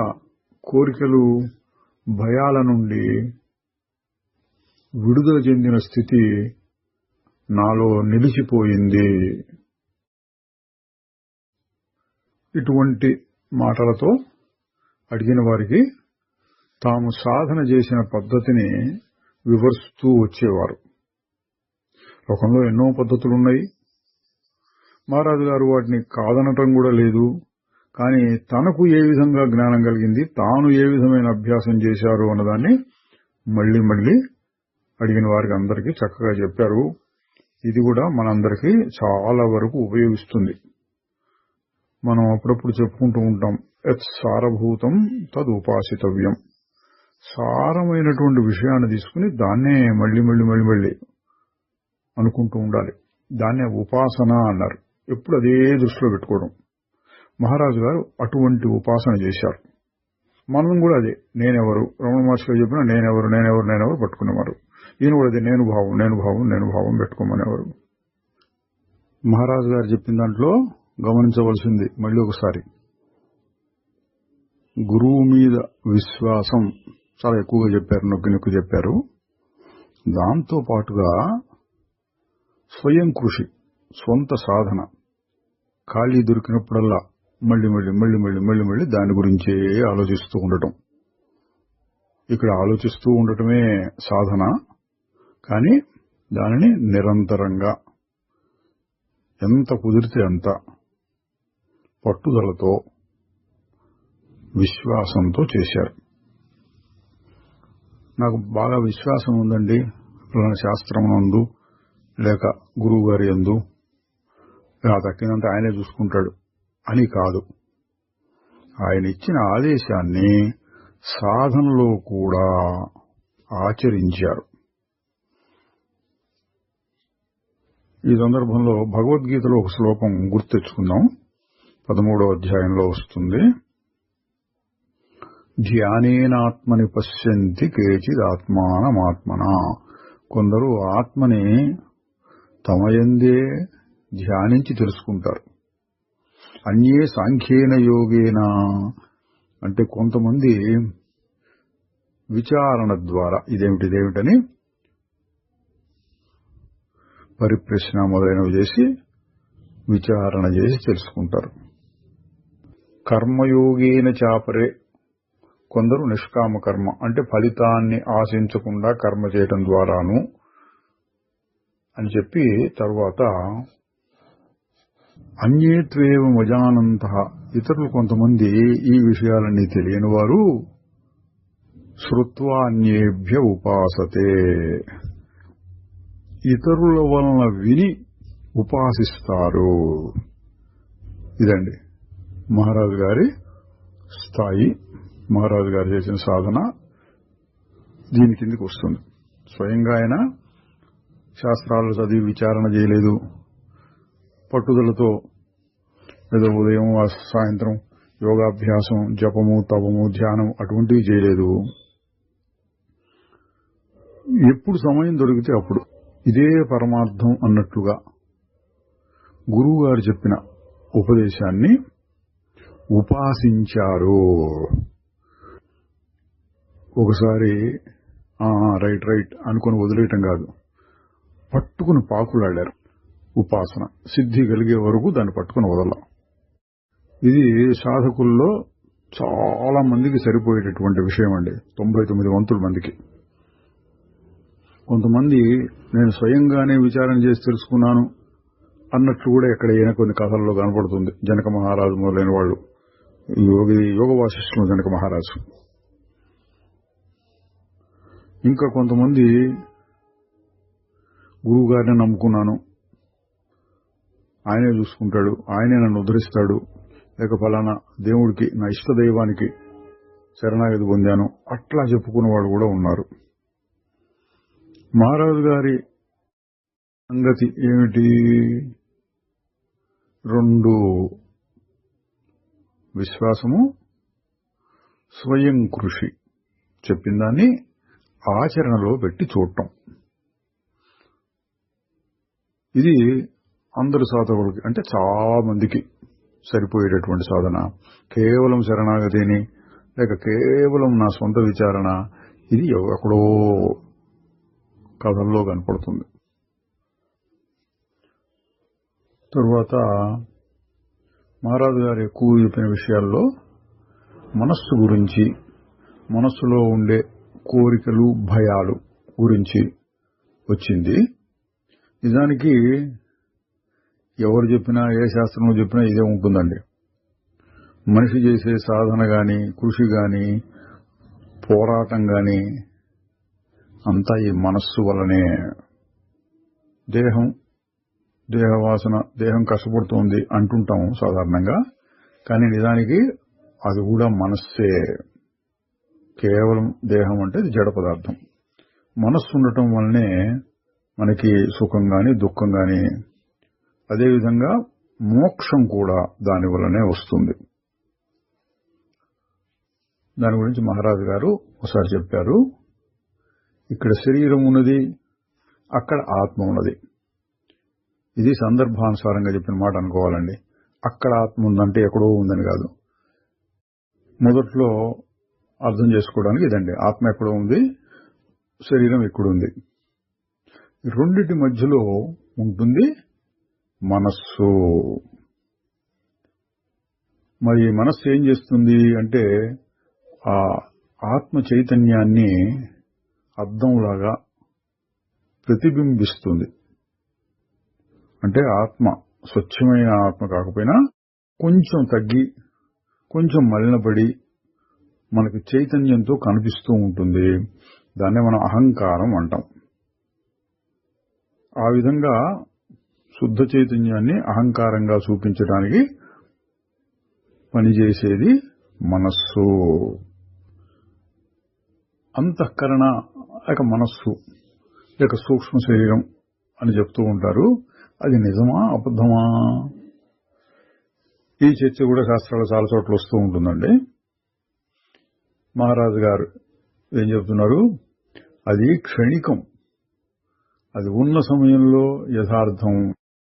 కోరికలు, భయాల నుండి విడుదల చెందిన స్థితి నాలో నిలిచిపోయింది. ఇటువంటి మాటలతో అడిగిన వారికి తాము సాధన చేసిన పద్ధతిని వివరిస్తూ వచ్చేవారు. లోకంలో ఎన్నో పద్ధతులున్నాయి. మహారాజు గారు వాటిని కాదనటం కూడా లేదు. కానీ తనకు ఏ విధంగా జ్ఞానం కలిగింది, తాను ఏ విధమైన అభ్యాసం చేశారు అన్నదాన్ని మళ్లీ మళ్లీ అడిగిన వారికి అందరికీ చక్కగా చెప్పారు. ఇది కూడా మనందరికీ చాలా వరకు ఉపయోగిస్తుంది. మనం అప్పుడప్పుడు చెప్పుకుంటూ ఉంటాం, యత్ సారభూతం తద్ ఉపాసితవ్యం. సారమైనటువంటి విషయాన్ని తీసుకుని దాన్నే మళ్లీ మళ్లీ మళ్లీ మళ్లీ అనుకుంటూ ఉండాలి. దాన్నే ఉపాసన అన్నారు. ఎప్పుడు అదే దృష్టిలో పెట్టుకోవడం. మహారాజు గారు అటువంటి ఉపాసన చేశారు. మనం కూడా అదే, నేనెవరు, రమణ మహర్షి గారు చెప్పిన నేనెవరు నేనెవరు నేనెవరు పట్టుకునేవారు. ఈయన కూడా అదే, నేను భావం నేను భావం నేను భావం పెట్టుకోమనేవారు. మహారాజు గారు చెప్పిన దాంట్లో గమనించవలసింది మళ్ళీ ఒకసారి, గురువు మీద విశ్వాసం చాలా ఎక్కువగా చెప్పారు, నొక్కి నొక్కి చెప్పారు. దాంతో పాటుగా స్వయం కృషి, స్వంత సాధన, ఖాళీ దొరికినప్పుడల్లా మళ్లీ మళ్లీ మళ్లీ మళ్లీ మళ్లీ మళ్లీ దాని గురించే ఆలోచిస్తూ ఉండటం. ఇక్కడ ఆలోచిస్తూ ఉండటమే సాధన, కానీ దానిని నిరంతరంగా ఎంత కుదిరితే అంత పట్టుదలతో, విశ్వాసంతో చేశారు. నాకు బాగా విశ్వాసం ఉందండి శాస్త్రం నందు, లేక గురువు గారి యందు, తక్కినంత ఆయనే చూసుకుంటాడు అని కాదు. ఆయన ఇచ్చిన ఆదేశాన్ని సాధనలో కూడా ఆచరించారు. ఈ సందర్భంలో భగవద్గీతలో ఒక శ్లోకం గుర్తు తెచ్చుకుందాం. 13వ అధ్యాయంలో వస్తుంది. ధ్యానేనాత్మని పశ్యంతి కేచిదాత్మానమాత్మన. కొందరు ఆత్మని తమయందే ధ్యానించి తెలుసుకుంటారు. అన్యే సాంఖ్యేన యోగేన, అంటే కొంతమంది విచారణ ద్వారా ఇదేమిటని పరిప్రశ్న మొదలైనవి చేసి విచారణ చేసి తెలుసుకుంటారు. కర్మయోగేన చాపరే, కొందరు నిష్కామ కర్మ, అంటే ఫలితాన్ని ఆశించకుండా కర్మ చేయడం ద్వారాను అని చెప్పి తర్వాత అన్యేత్వేవ మజానంతః, ఇతరులు కొంతమంది ఈ విషయాలన్నీ తెలియని వారు శ్రుత్వా అన్యేభ్య ఉపాసతే, ఇతరుల వలన విని ఉపాసిస్తారు. ఇదండి మహారాజు గారి స్థాయి. మహారాజు గారు చేసిన సాధన దీని కిందికి వస్తుంది. స్వయంగా ఆయన శాస్త్రాలు చదివి విచారణ చేయలేదు. పట్టుదలతో ఏదో ఉదయం సాయంత్రం యోగాభ్యాసం, జపము, తపము, ధ్యానం అటువంటివి చేయలేదు. ఎప్పుడు సమయం దొరికితే అప్పుడు ఇదే పరమార్థం అన్నట్లుగా గురువు గారు చెప్పిన ఉపదేశాన్ని ఉపాసించారు. ఒకసారి రైట్ అనుకుని వదిలేయటం కాదు, పట్టుకుని పాకులాడారు. ఉపాసన సిద్ధి కలిగే వరకు దాన్ని పట్టుకుని వదలం. ఇది సాధకుల్లో చాలా మందికి సరిపోయేటటువంటి విషయం అండి. 99 వంతుల మందికి. కొంతమంది నేను స్వయంగానే విచారణ చేసి తెలుసుకున్నాను అన్నట్లు కూడా ఎక్కడైనా కొన్ని కథల్లో కనపడుతుంది. జనక మహారాజు మొదలైన వాళ్ళు, యోగ వాసిష్ఠులు జనక మహారాజు. ఇంకా కొంతమంది గురువు గారిని నమ్ముకున్నాను, ఆయనే చూసుకుంటాడు, ఆయనే నన్ను ఉద్ధరిస్తాడు, లేక ఫలానా దేవుడికి, నా ఇష్ట దైవానికి శరణాగతి పొందాను, అట్లా చెప్పుకున్న వాళ్ళు కూడా ఉన్నారు. మహారాజు గారి సంగతి ఏమిటి? 2 విశ్వాసము, స్వయం కృషి. చెప్పిన దాన్ని ఆచరణలో పెట్టి చూడటం. ఇది అందరు సాధకులకి, అంటే చాలా మందికి సరిపోయేటటువంటి సాధన. కేవలం శరణాగతిని లేక కేవలం నా సొంత విచారణ, ఇది ఎక్కడో కథల్లో కనపడుతుంది. తరువాత మహారాజు గారు ఎక్కువ చెప్పిన విషయాల్లో మనస్సు గురించి, మనస్సులో ఉండే కోరికలు, భయాలు గురించి వచ్చింది. నిజానికి ఎవరు చెప్పినా, ఏ శాస్త్రంలో చెప్పినా ఇదే ఉంటుందండి. మనిషి చేసే సాధన గాని, కృషి గాని, పోరాటం గాని అంతా ఈ మనస్సు వల్లనే. దేహవాసన, దేహం కష్టపడుతోంది అంటుంటాం సాధారణంగా, కానీ నిజానికి అది కూడా మనస్సే. కేవలం దేహం అంటే జడ పదార్థం. మనస్సు ఉండటం వల్లనే మనకి సుఖం గాని, దుఃఖం గాని, అదేవిధంగా మోక్షం కూడా దాని వల్లనే వస్తుంది. దాని గురించి మహారాజు గారు ఒకసారి చెప్పారు. ఇక్కడ శరీరం ఉన్నది, అక్కడ ఆత్మ ఉన్నది. ఇది సందర్భానుసారంగా చెప్పిన మాట అనుకోవాలండి. అక్కడ ఆత్మ ఉందంటే ఎక్కడో ఉందని కాదు. మొదట్లో అర్థం చేసుకోవడానికి ఇదండి. ఆత్మ ఎక్కడో ఉంది, శరీరం ఎక్కడుంది. రెండిటి మధ్యలో ఉంటుంది మనస్సు. మరి మనస్సు ఏం చేస్తుంది అంటే ఆ ఆత్మ చైతన్యాన్ని అద్దంలాగా ప్రతిబింబిస్తుంది. అంటే ఆత్మ స్వచ్ఛమైన ఆత్మ కాకపోయినా కొంచెం తగ్గి, కొంచెం మలినపడి మనకి చైతన్యంతో కనిపిస్తూ ఉంటుంది. దాన్నే మనం అహంకారం అంటాం. ఆ విధంగా శుద్ధ చైతన్యాన్ని అహంకారంగా చూపించడానికి పనిచేసేది మనస్సు. అంతఃకరణ లేక మనస్సు లేక సూక్ష్మ శరీరం అని చెప్తూ ఉంటారు. అది నిజమా అబద్ధమా? ఈ చర్చ కూడా శాస్త్రాలు చాలా చోట్ల వస్తూ ఉంటుందండి. మహారాజు గారు ఏం చెప్తున్నారు? అది క్షణికం, అది ఉన్న సమయంలో యథార్థం,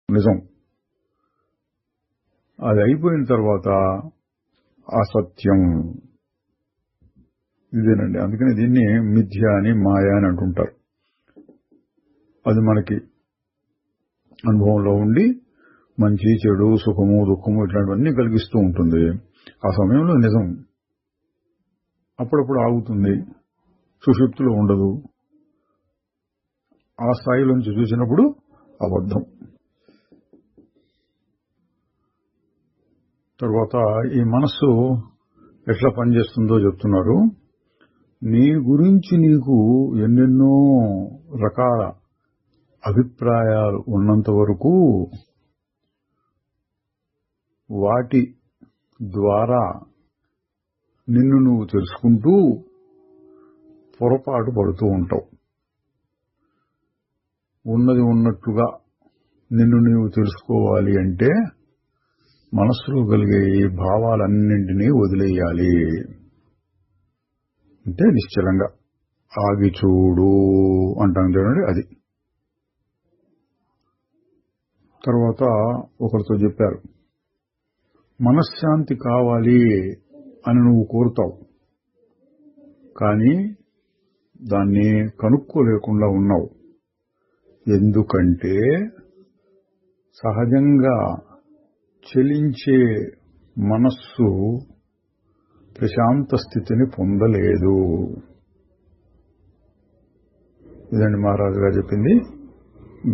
నిజం. అది అయిపోయిన తర్వాత అసత్యం. ఇదేనండి. అందుకని దీన్ని మిథ్య అని, మాయ అని అంటుంటారు. అది మనకి అనుభవంలో ఉండి మంచి, చెడు, సుఖము, దుఃఖము ఇట్లాంటివన్నీ కలిగిస్తూ ఉంటుంది. ఆ సమయంలో నిజం. అప్పుడప్పుడు ఆగుతుంది, సుషుప్తిలో ఉండదు. ఆ స్థాయిలోంచి చూసినప్పుడు అబద్ధం. తర్వాత ఈ మనస్సు ఎట్లా పనిచేస్తుందో చెప్తున్నారు. నీ గురించి నీకు ఎన్నెన్నో రకాల అభిప్రాయాలు ఉన్నంత వరకు వాటి ద్వారా నిన్ను నువ్వు తెలుసుకుంటూ పొరపాటు పడుతూ ఉంటావు. ఉన్నది ఉన్నట్లుగా నిన్ను నీవు తెలుసుకోవాలి అంటే మనస్సులో కలిగే భావాలన్నింటినీ వదిలేయాలి. అంటే నిశ్చలంగా ఆగి చూడు అంటాం చూడండి, అది. తర్వాత ఒకరితో చెప్పారు, మనశ్శాంతి కావాలి అని నువ్వు కోరుతావు, కానీ దాన్ని కనుక్కోలేకుండా ఉన్నావు. ఎందుకంటే సహజంగా చలించే మనస్సు ప్రశాంత స్థితిని పొందలేదు. ఇదండి మహారాజు గారు చెప్పింది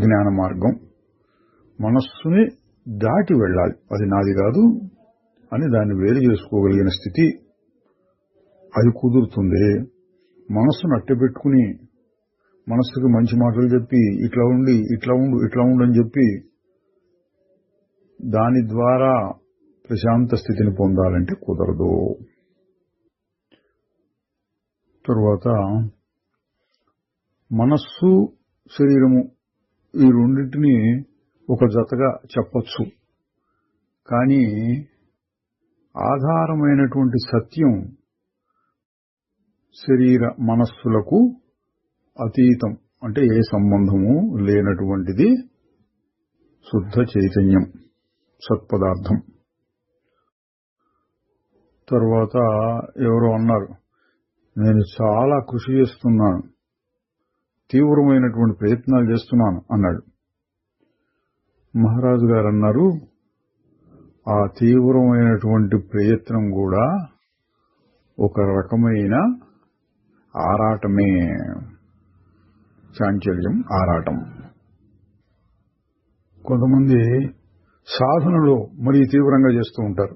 జ్ఞాన మార్గం. మనస్సుని దాటి వెళ్ళాలి, అది నాది కాదు అని దాన్ని వేరు చేసుకోగలిగిన స్థితి అది కుదురుతుంది. మనస్సును అట్టబెట్టుకుని మనస్సుకి మంచి మాటలు చెప్పి ఇట్లా ఉండి ఇట్లా ఉండు ఇట్లా ఉండు అని చెప్పి దాని ద్వారా ప్రశాంత స్థితిని పొందాలంటే కుదరదు. తరువాత మనస్సు శరీరము ఈ రెండింటినీ ఒక జతగా చెప్పొచ్చు, కానీ ఆధారమైనటువంటి సత్యం శరీర మనస్సులకు అతీతం, అంటే ఏ సంబంధము లేనటువంటిది శుద్ధ చైతన్యం, సత్పదార్థం. తర్వాత ఎవరో అన్నారు, నేను చాలా కృషి చేస్తున్నాను, తీవ్రమైనటువంటి ప్రయత్నాలు చేస్తున్నాను అన్నాడు. మహారాజు గారు అన్నారు, ఆ తీవ్రమైనటువంటి ప్రయత్నం కూడా ఒక రకమైన ఆరాటమే, చాంచల్యం, ఆరాటం. కొంతమంది సాధనలో మరీ తీవ్రంగా చేస్తూ ఉంటారు,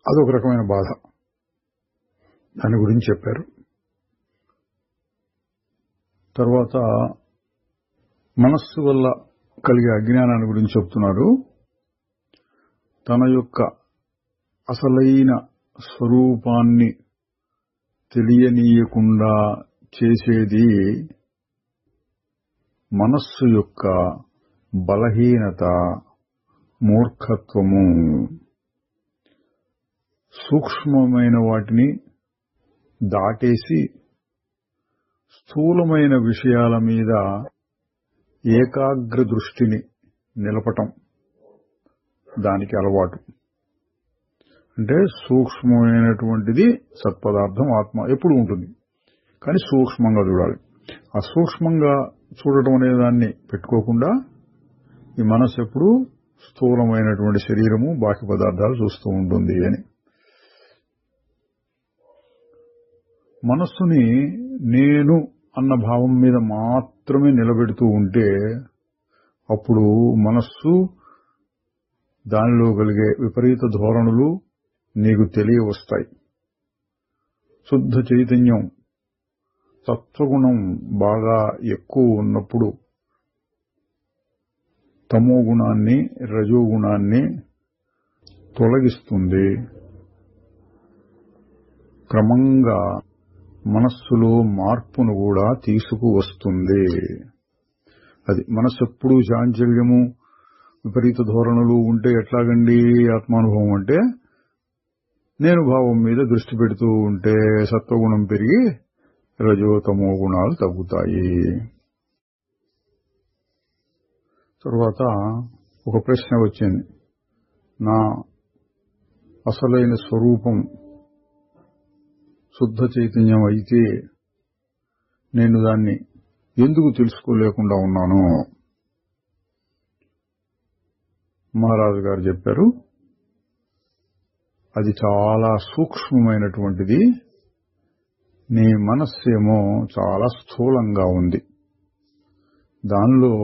అదొక రకమైన బాధ. దాని గురించి చెప్పారు. తర్వాత మనస్సు వల్ల కలిగే అజ్ఞానాన్ని గురించి చెప్తున్నారు. తన యొక్క అసలైన స్వరూపాన్ని తెలియనీయకుండా చేసేది మనస్సు యొక్క బలహీనత, మూర్ఖత్వము. సూక్ష్మమైన వాటిని దాటేసి స్థూలమైన విషయాల మీద ఏకాగ్ర దృష్టిని నిలపటం దానికి అలవాటు. అంటే సూక్ష్మమైనటువంటిది సత్పదార్థం ఆత్మ ఎప్పుడు ఉంటుంది, కానీ సూక్ష్మంగా చూడాలి. ఆ సూక్ష్మంగా చూడటం అనే దాన్ని పెట్టుకోకుండా ఈ మనసు ఎప్పుడు స్థూలమైనటువంటి శరీరము, బాహ్య పదార్థాలు చూస్తూ ఉంటుంది అని. మనస్సుని నేను అన్న భావం మీద మాత్రమే నిలబెడుతూ ఉంటే అప్పుడు మనస్సు దానిలో కలిగే విపరీత ధోరణులు నీకు తెలియవస్తాయి. శుద్ధ చైతన్యం, సత్వగుణం బాగా ఎక్కువ ఉన్నప్పుడు తమో గుణాన్ని, రజోగుణాన్ని తొలగిస్తుంది. క్రమంగా మనస్సులో మార్పును కూడా తీసుకువస్తుంది. అది మనస్సు ఎప్పుడూ చాంచల్యము, విపరీత ధోరణులు ఉంటే ఎట్లాగండి ఆత్మానుభవం అంటే, నేను భావం మీద దృష్టి పెడుతూ ఉంటే సత్వగుణం పెరిగి రజోతమో గుణాలు తగ్గుతాయి. తర్వాత ఒక ప్రశ్న వచ్చింది, నా అసలైన స్వరూపం శుద్ధ చైతన్యం అయితే నేను దాన్ని ఎందుకు తెలుసుకోలేకుండా ఉన్నాను? మహారాజు గారు చెప్పారు, అది చాలా సూక్ష్మమైనటువంటిది. నీ మనస్సేమో చాలా స్థూలంగా ఉంది. దానిలో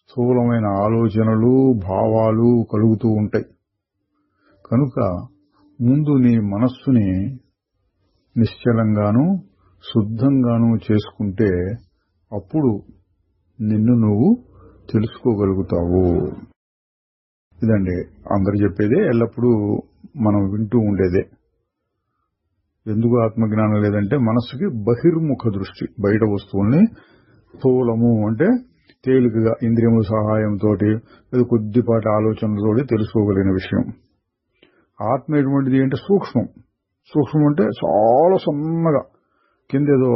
స్థూలమైన ఆలోచనలు, భావాలు కలుగుతూ ఉంటాయి. కనుక ముందు నీ మనస్సుని నిశ్చలంగాను శుద్ధంగాను చేసుకుంటే అప్పుడు నిన్ను నువ్వు తెలుసుకోగలుగుతావు. ఇదండి అందరు చెప్పేదే, ఎల్లప్పుడూ మనం వింటూ ఉండేదే. ఎందుకు ఆత్మజ్ఞానం లేదంటే మనస్సుకి బహిర్ముఖ దృష్టి, బయట వస్తువుల్ని స్థూలము అంటే తేలికగా ఇంద్రియముల సహాయంతో లేదా కొద్దిపాటి ఆలోచనలతోటి తెలుసుకోగలిగిన విషయం. ఆత్మ ఎటువంటిది అంటే సూక్ష్మం. సూక్ష్మం అంటే చాలా సన్నగా, కిందేదో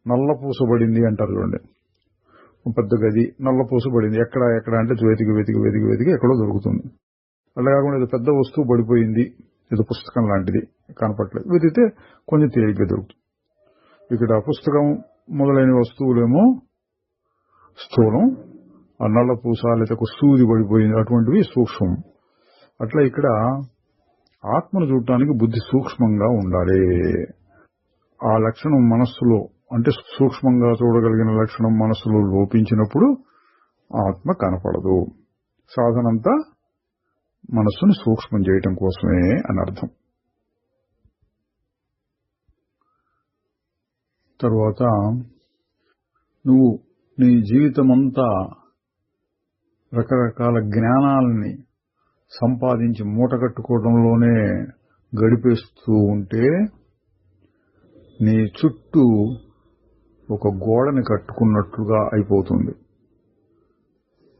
నల్లపూసబడింది అంటారు చూడండి, పెద్ద గది నల్లపూసబడింది, ఎక్కడ అంటే వెతికి వెతికి వెతికి వెతికి ఎక్కడో దొరుకుతుంది. అలా కాకుండా ఏదో పెద్ద వస్తువు పడిపోయింది, ఏదో పుస్తకం లాంటిది కనపట్లేదు, వెతికితే కొంచెం తేలిగ్గా దొరుకుతుంది. ఇక్కడ పుస్తకం మొదలైన వస్తువులేమో స్థూలం, ఆ నల్లపూస లేక సూది పడిపోయింది అటువంటివి సూక్ష్మం. అట్లా ఇక్కడ ఆత్మను చూడటానికి బుద్ధి సూక్ష్మంగా ఉండాలి. ఆ లక్షణం మనస్సులో అంటే సూక్ష్మంగా చూడగలిగిన లక్షణం మనస్సులో లోపించినప్పుడు ఆత్మ కనపడదు. సాధనంతా మనస్సును సూక్ష్మం చేయటం కోసమే అని అర్థం. తరువాత నువ్వు నీ జీవితమంతా రకరకాల జ్ఞానాలని సంపాదించి మూటగట్టుకోవడంలోనే గడిపేస్తూ ఉంటే నీ చుట్టూ ఒక గోడని కట్టుకున్నట్లుగా అయిపోతుంది.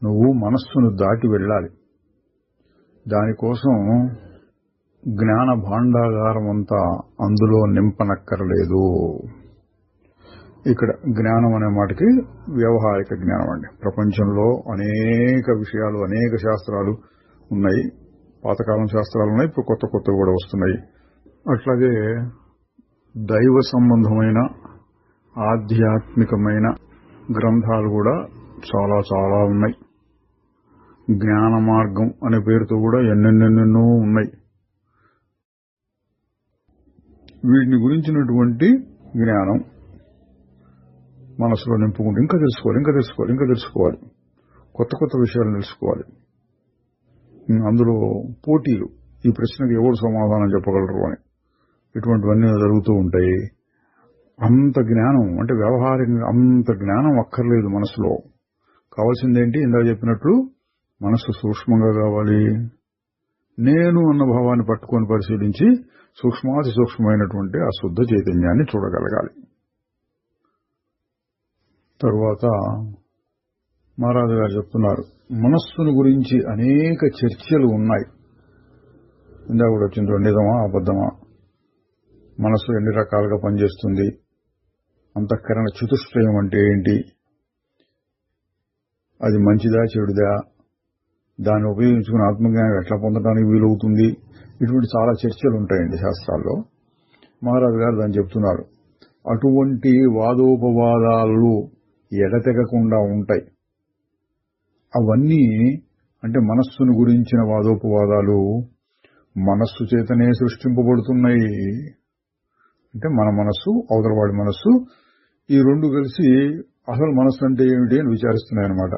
నువ్వు మనస్సును దాటి వెళ్ళాలి. దానికోసం జ్ఞాన భాండాగారం అంతా అందులో నింపనక్కర్లేదు. ఇక్కడ జ్ఞానం అనే మాటకి వ్యవహారిక జ్ఞానం అండి. ప్రపంచంలో అనేక విషయాలు, అనేక శాస్త్రాలు ఉన్నాయి. పాతకాలం శాస్త్రాలు ఉన్నాయి, ఇప్పుడు కొత్త కొత్తవి కూడా వస్తున్నాయి. అట్లాగే దైవ సంబంధమైన ఆధ్యాత్మికమైన గ్రంథాలు కూడా చాలా చాలా ఉన్నాయి. జ్ఞాన మార్గం అనే పేరుతో కూడా ఎన్నెన్నెన్నెన్నో ఉన్నాయి. వీటిని గురించినటువంటి జ్ఞానం మనసులో నింపుకుంటూ ఇంకా తెలుసుకోవాలి. కొత్త కొత్త విషయాలు తెలుసుకోవాలి. అందులో పోటీలు, ఈ ప్రశ్నకు ఎవరు సమాధానం చెప్పగలరు అని, ఇటువంటివన్నీ జరుగుతూ ఉంటాయి. అంత జ్ఞానం అంటే వ్యవహారికంగా అంత జ్ఞానం అక్కర్లేదు. మనసులో కావాల్సిందేంటి? ఇందాక చెప్పినట్లు మనసు సూక్ష్మంగా కావాలి. నేను అన్న భావాన్ని పట్టుకొని పరిశీలించి సూక్ష్మాతి సూక్ష్మమైనటువంటి ఆ శుద్ధ చైతన్యాన్ని చూడగలగాలి. తరువాత మహారాజు గారు చెప్తున్నారు, మనస్సును గురించి అనేక చర్చలు ఉన్నాయి. ఇందాక కూడా వచ్చింది, నిజమా అబద్ధమా, మనస్సు ఎన్ని రకాలుగా పనిచేస్తుంది, అంతఃకరణ చతుష్టయం అంటే ఏంటి, అది మంచిదా చెడుదా, దాన్ని ఉపయోగించుకుని ఆత్మజ్ఞానం ఎట్లా పొందడానికి వీలవుతుంది, ఇటువంటి చాలా చర్చలు ఉంటాయండి శాస్త్రాల్లో. మహారాజు గారు దాన్ని చెప్తున్నారు. అటువంటి వాదోపవాదాలు ఎడతెగకుండా ఉంటాయి. అవన్నీ అంటే మనస్సును గురించిన వాదోపవాదాలు మనస్సు చేతనే సృష్టింపబడుతున్నాయి. అంటే మన మనస్సు, అవతలవాడి మనస్సు, ఈ రెండు కలిసి అసలు మనస్సు అంటే ఏమిటి అని విచారిస్తున్నాయన్నమాట.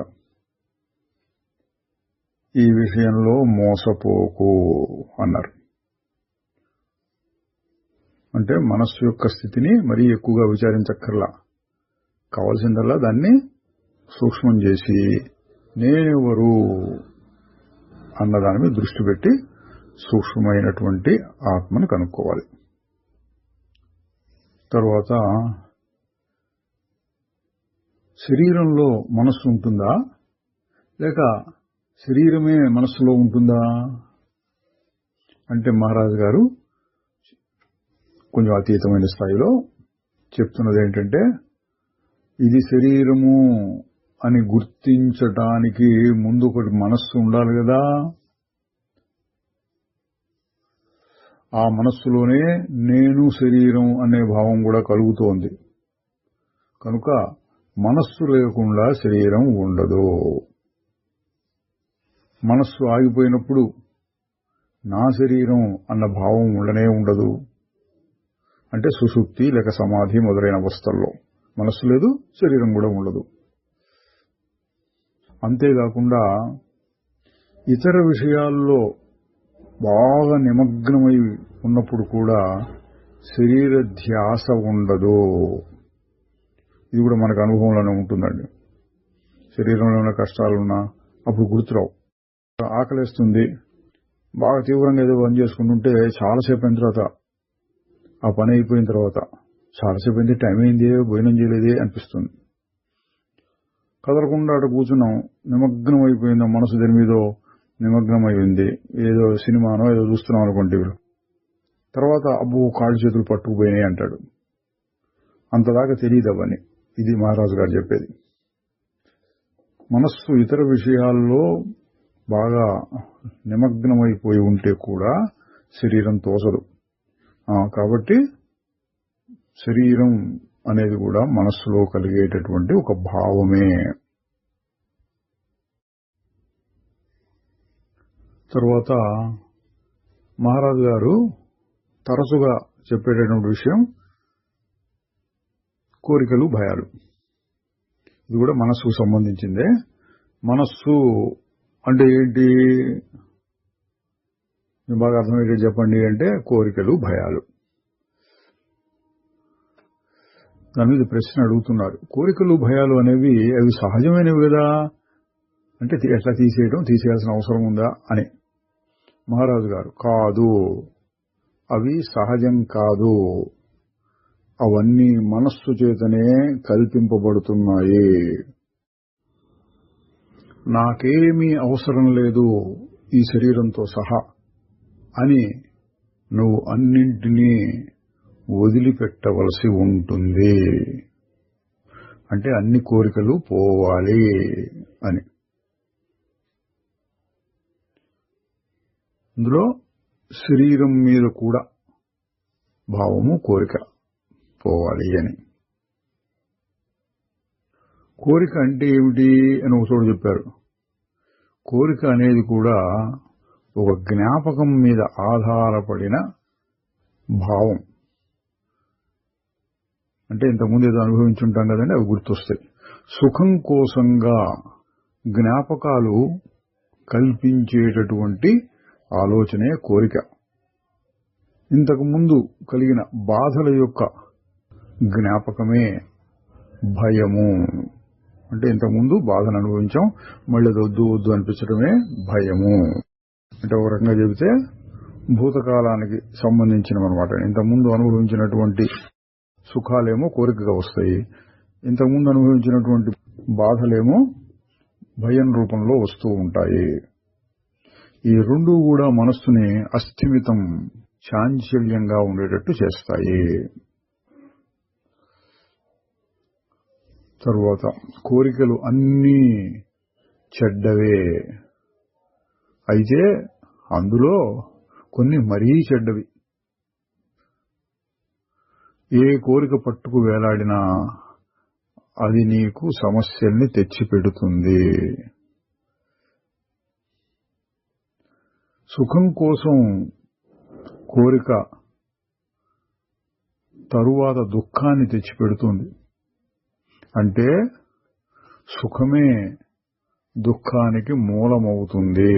ఈ విషయంలో మోసపోకు అన్నారు. అంటే మనస్సు యొక్క స్థితిని మరీ ఎక్కువగా విచారించక్కర్లా. కావాల్సిందల్లా దాన్ని సూక్ష్మం చేసి నేనెవరు అన్నదాని మీద దృష్టి పెట్టి సూక్ష్మమైనటువంటి ఆత్మను కనుక్కోవాలి. తరువాత శరీరంలో మనస్సు ఉంటుందా లేక శరీరమే మనస్సులో ఉంటుందా అంటే మహారాజు గారు కొంచెం అతీతమైన స్థాయిలో చెప్తున్నది ఏంటంటే, ఇది శరీరము అని గుర్తించటానికి ముందు ఒకటి మనస్సు ఉండాలి కదా. ఆ మనస్సులోనే నేను శరీరం అనే భావం కూడా కలుగుతోంది. కనుక మనస్సు లేకుండా శరీరం ఉండదు. మనస్సు ఆగిపోయినప్పుడు నా శరీరం అన్న భావం ఉండనే ఉండదు. అంటే సుషుప్తి లేక సమాధి మొదలైన అవస్థల్లో మనస్సు లేదు, శరీరం కూడా ఉండదు. అంతేకాకుండా ఇతర విషయాల్లో బాగా నిమగ్నమై ఉన్నప్పుడు కూడా శరీర ధ్యాస ఉండదు. ఇది కూడా మనకు అనుభవంలోనే ఉంటుందండి. శరీరంలో ఉన్న కష్టాలున్నా అప్పుడు గుర్తురావు. ఆకలిస్తుంది, బాగా తీవ్రంగా ఏదో పని చేసుకుంటుంటే చాలాసేపు అయిన తర్వాత, ఆ పని అయిపోయిన తర్వాత చాలాసేపు అయింది, టైం అయింది, భోజనం చేయలేదే అనిపిస్తుంది. కదలకుండా అటు కూర్చున్నాం, నిమగ్నం అయిపోయింది, మనసు దేని మీదో నిమగ్నమై ఉంది, ఏదో సినిమానో ఏదో చూస్తున్నాం అనుకోండి. తర్వాత అబ్బో కాళ్ళు చేతులు పట్టుకుపోయినాయి అంటాడు. అంతదాకా తెలియదు అవన్నీ. ఇది మహారాజు గారు చెప్పేది. మనస్సు ఇతర విషయాల్లో బాగా నిమగ్నమైపోయి ఉంటే కూడా శరీరం తోచదు. కాబట్టి శరీరం అనేది కూడా మనస్సులో కలిగేటటువంటి ఒక భావమే. తర్వాత మహారాజు గారు తరచుగా చెప్పేటటువంటి విషయం కోరికలు, భయాలు. ఇది కూడా మనస్సుకు సంబంధించిందే. మనస్సు అంటే ఏంటి, బాగా అర్థమయ్యేది చెప్పండి అంటే కోరికలు, భయాలు. దాని మీద ప్రశ్న అడుగుతున్నారు. కోరికలు, భయాలు అనేవి అవి సహజమైనవి కదా అంటే ఎట్లా తీసేయాల్సిన అవసరం ఉందా అని. మహారాజు గారు కాదు, అవి సహజం కాదు, అవన్నీ మనస్సు చేతనే కల్పింపబడుతున్నాయి. నాకేమీ అవసరం లేదు ఈ శరీరంతో సహా అని నువ్వు అన్నింటినీ వదిలిపెట్టవలసి ఉంటుంది. అంటే అన్ని కోరికలు పోవాలి అని. ఇందులో శరీరం మీద కూడా భావము, కోరిక పోవాలి అని. కోరిక అంటే ఏమిటి అని ఒక చోటు చెప్పారు. కోరిక అనేది కూడా ఒక జ్ఞాపకం మీద ఆధారపడిన భావం. అంటే ఇంతకుముందు ఏదో అనుభవించుంటాం కదండి, అవి గుర్తొస్తాయి. సుఖం కోసంగా జ్ఞాపకాలు కల్పించేటటువంటి ఆలోచనే కోరిక. ఇంతకుముందు కలిగిన బాధల యొక్క జ్ఞాపకమే భయము. అంటే ఇంతకుముందు బాధను అనుభవించాం, మళ్ళీ వద్దు వద్దు అనిపించడమే భయము. అంటే ఒక రకంగా చెబితే భూతకాలానికి సంబంధించినవన్నమాట. ఇంతకుముందు అనుభవించినటువంటి సుఖాలేమో కోరికగా వస్తాయి, ఇంతకుముందు అనుభవించినటువంటి బాధలేమో భయం రూపంలో వస్తూ ఉంటాయి. ఈ రెండు కూడా మనస్సుని అస్థిమితం, చాంచల్యంగా ఉండేటట్టు చేస్తాయి. తరువాత కోరికలు అన్నీ చెడ్డవే, అయితే అందులో కొన్ని మరీ చెడ్డవి. ఏ కోరిక పట్టుకు వేలాడినా అది నీకు సమస్యల్ని తెచ్చిపెడుతుంది. సుఖం కోసం కోరిక తరువాత దుఃఖాన్ని తెచ్చిపెడుతుంది. అంటే సుఖమే దుఃఖానికి మూలమవుతుంది.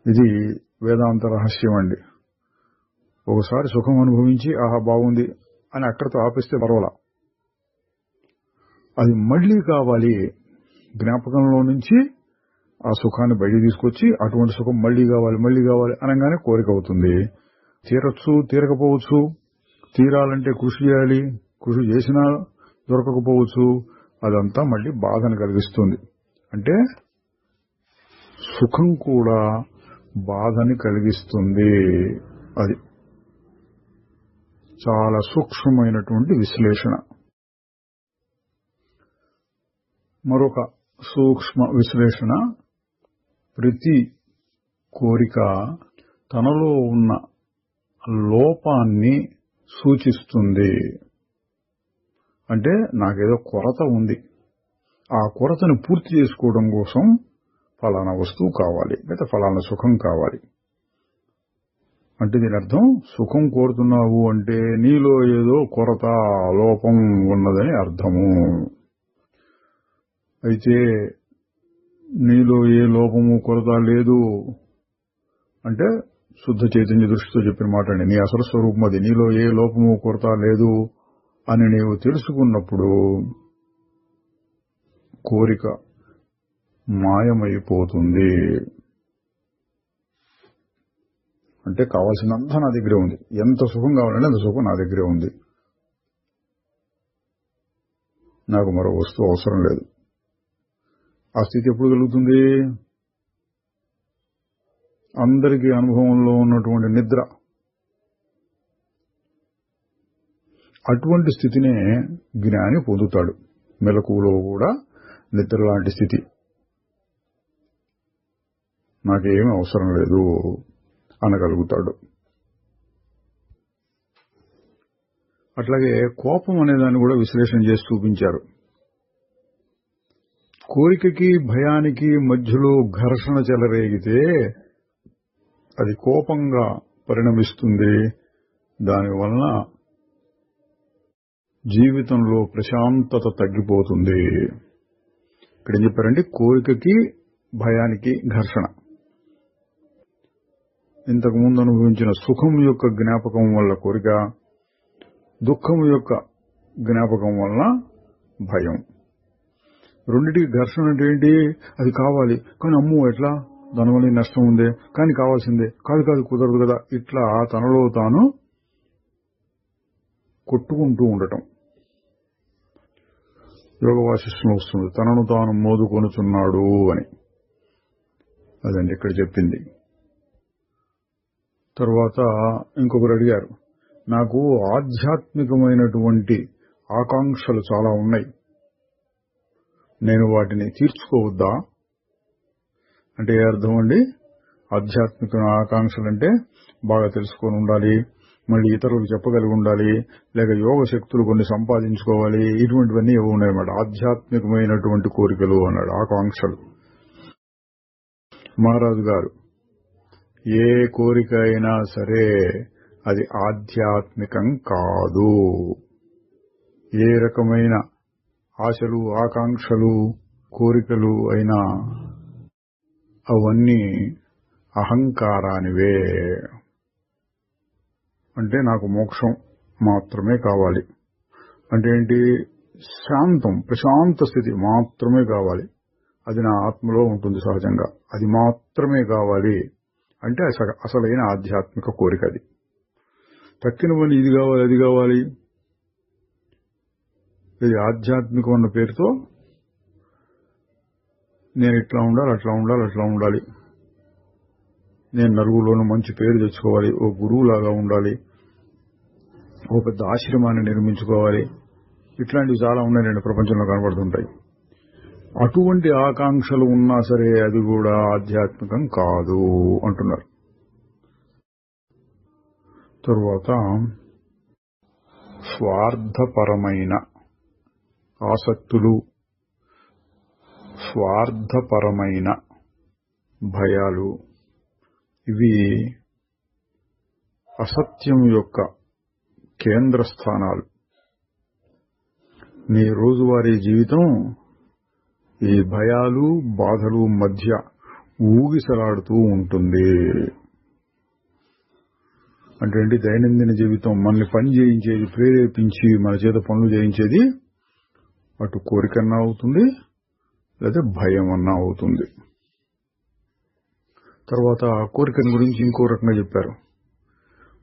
ఇది వేదాంత రహస్యం అండి. ఒకసారి సుఖం అనుభవించి ఆహా బాగుంది అని అక్కడితో ఆపిస్తే పర్వాలా, అది మళ్లీ కావాలి. జ్ఞాపకంలో నుంచి ఆ సుఖాన్ని బయట తీసుకొచ్చి అటువంటి సుఖం మళ్లీ కావాలి మళ్లీ కావాలి అనగానే కోరిక అవుతుంది. తీరచ్చు, తీరకపోవచ్చు. తీరాలంటే కృషి చేయాలి, కృషి చేసినా దొరకకపోవచ్చు. అదంతా మళ్లీ బాధను కలిగిస్తుంది. అంటే సుఖం కూడా బాధని కలిగిస్తుంది. అది చాలా సూక్ష్మమైనటువంటి విశ్లేషణ. మరొక సూక్ష్మ విశ్లేషణ, ప్రతి కోరిక తనలో ఉన్న లోపాన్ని సూచిస్తుంది. అంటే నాకేదో కొరత ఉంది, ఆ కొరతను పూర్తి చేసుకోవడం కోసం ఫలానా వస్తువు కావాలి, లేదా ఫలానా సుఖం కావాలి. అంటే దీని అర్థం సుఖం కోరుతున్నావు అంటే నీలో ఏదో కొరత, లోపం ఉన్నదని అర్థము. అయితే నీలో ఏ లోపము, కొరత లేదు, అంటే శుద్ధ చైతన్య దృష్టితో చెప్పిన మాట అండి. నీ అసలు స్వరూపం అది, నీలో ఏ లోపము కొరత లేదు అని నీవు తెలుసుకున్నప్పుడు కోరిక మాయమైపోతుంది. అంటే కావాల్సినంత నా దగ్గరే ఉంది, ఎంత సుఖం కావాలంటే అంత సుఖం నా దగ్గరే ఉంది, నాకు మరో వస్తువు అవసరం లేదు. ఆ స్థితి ఎప్పుడు కలుగుతుంది? అందరికీ అనుభవంలో ఉన్నటువంటి నిద్ర, అటువంటి స్థితినే జ్ఞాని పొందుతాడు. మెలకువలో కూడా నిద్ర లాంటి స్థితి, నాకేమీ అవసరం లేదు అనగలుగుతాడు. అట్లాగే కోపం అనేదాన్ని కూడా విశ్లేషణ చేసి చూపించారు. కోరికకి భయానికి మధ్యలో ఘర్షణ చెలరేగితే అది కోపంగా పరిణమిస్తుంది. దానివలన జీవితంలో ప్రశాంతత తగ్గిపోతుంది. ఇక్కడ ఏం చెప్పారంటే కోరికకి భయానికి ఘర్షణ. ఇంతకుముందు అనుభవించిన సుఖం యొక్క జ్ఞాపకం వల్ల కోరిక, దుఃఖం యొక్క జ్ఞాపకం వలన భయం. రెండింటికి ఘర్షణ అంటే ఏంటి? అది కావాలి కానీ అమ్మో ఎట్లా, దానివల్ల నష్టం ఉందే, కానీ కావాల్సిందే, కాదు కుదరదు కదా, ఇట్లా తనలో తాను కొట్టుకుంటూ ఉండటం. యోగ వాసిష్టంలో వస్తుంది, తనను తాను మోదుకొనుచున్నాడు అని. అదండి ఇక్కడ చెప్పింది. తర్వాత ఇంకొకరు అడిగారు, నాకు ఆధ్యాత్మికమైనటువంటి ఆకాంక్షలు చాలా ఉన్నాయి, నేను వాటిని తీర్చుకోవద్దా అంటే ఏ అర్థం అండి? ఆధ్యాత్మిక ఆకాంక్షలంటే బాగా తెలుసుకొని ఉండాలి, మళ్ళీ ఇతరులకు చెప్పగలిగి ఉండాలి, లేక యోగ శక్తులు కొన్ని సంపాదించుకోవాలి, ఇటువంటివన్నీ ఏవో ఉన్నాయన్నమాట. ఆధ్యాత్మికమైనటువంటి కోరికలు అన్నాడు, ఆకాంక్షలు. మహారాజు గారు, ఏ కోరిక అయినా సరే అది ఆధ్యాత్మికం కాదు. ఏ రకమైన ఆశలు, ఆకాంక్షలు, కోరికలు అయినా అవన్నీ అహంకారానివే. అంటే నాకు మోక్షం మాత్రమే కావాలి అంటే ఏంటి? శాంతం, ప్రశాంత స్థితి మాత్రమే కావాలి, అది నా ఆత్మలో ఉంటుంది సహజంగా, అది మాత్రమే కావాలి అంటే అసలైన ఆధ్యాత్మిక కోరిక. అది తక్కినవన్నీ ఇది కావాలి, అది కావాలి, ఇది ఆధ్యాత్మికం అన్న పేరుతో నేను ఇట్లా ఉండాలి, అట్లా ఉండాలి, అట్లా ఉండాలి, నేను నలుగురిలోనూ మంచి పేరు తెచ్చుకోవాలి, ఓ గురువులాగా ఉండాలి, ఓ పెద్ద ఆశ్రమాన్ని నిర్మించుకోవాలి, ఇట్లాంటివి చాలా ఉన్నాయండి ప్రపంచంలో కనబడుతుంటాయి. అటువంటి ఆకాంక్షలు ఉన్నా సరే అది కూడా ఆధ్యాత్మికం కాదు అంటున్నారు. తరువాత స్వార్థపరమైన ఆసక్తులు, స్వార్థపరమైన భయాలు, ఇవి అసత్యం యొక్క కేంద్ర స్థానాలు. నీ రోజువారీ జీవితం ఈ భయాలు, బాధలు మధ్య ఊగిసలాడుతూ ఉంటుంది. అంటే దైనందిన జీవితం మనల్ని పని చేయించేది, ప్రేరేపించి మన చేత పనులు చేయించేది అటు కోరికన్నా అవుతుంది, లేదా భయం అన్నా అవుతుంది. తర్వాత కోరికను గురించి ఇంకో రకంగా చెప్పారు.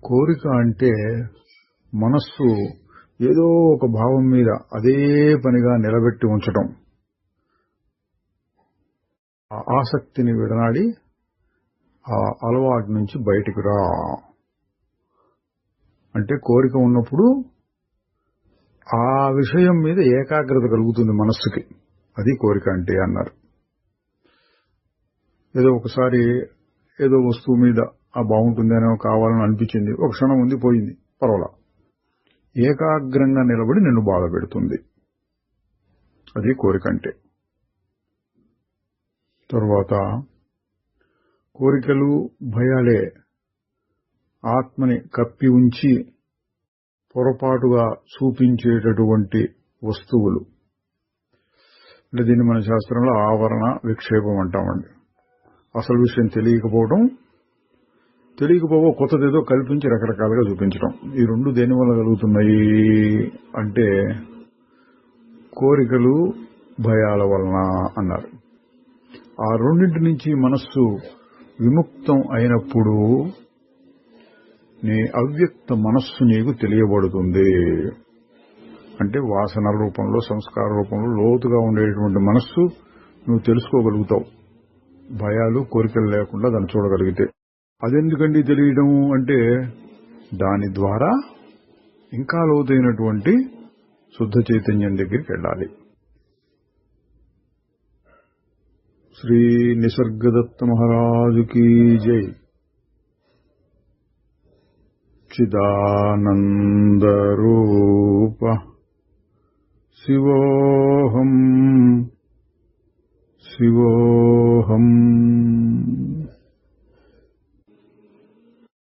కోరిక అంటే మనస్సు ఏదో ఒక భావం మీద అదే పనిగా నిలబెట్టి ఉంచటం, ఆ ఆసక్తిని విడనాడి ఆ అలవాటు నుంచి బయటికి రా. అంటే కోరిక ఉన్నప్పుడు ఆ విషయం మీద ఏకాగ్రత కలుగుతుంది మనస్సుకి, అది కోరిక అంటే అన్నారు. ఏదో ఒకసారి ఏదో వస్తువు మీద ఆ బాగుంటుందనో కావాలని అనిపించింది, ఒక క్షణం ఉంది, పోయింది, పర్వాలా, ఏకాగ్రంగా నిలబడి నిన్ను బాధ పెడుతుంది, అది కోరిక అంటే. తరువాత కోరికలు, భయాలే ఆత్మని కప్పి ఉంచి పొరపాటుగా చూపించేటటువంటి వస్తువులు. అంటే దీన్ని మన శాస్త్రంలో ఆవరణ విక్షేపం అంటామండి. అసలు విషయం తెలియకపోవడం, తెలియకపోవో కొత్తదేదో కల్పించి రకరకాలుగా చూపించడం. ఈ రెండు దేనివల్ల కలుగుతున్నాయి అంటే కోరికలు భయాల వలన అన్నారు. ఆ రెండింటి నుంచి మనస్సు విముక్తం అయినప్పుడు నీ అవ్యక్త మనస్సు నీకు తెలియబడుతుంది. అంటే వాసన రూపంలో, సంస్కార రూపంలో లోతుగా ఉండేటువంటి మనస్సు నువ్వు తెలుసుకోగలుగుతావు. భయాలు కోరికలు లేకుండా దాన్ని చూడగలిగితే. అదెందుకండి తెలియడం అంటే దాని ద్వారా ఇంకా లోతైనటువంటి శుద్ధ చైతన్యం దగ్గరికి వెళ్ళాలి. శ్రీ నిసర్గదత్త మహారాజుకి జై. చిదానంద రూప శివోహం శివోహం.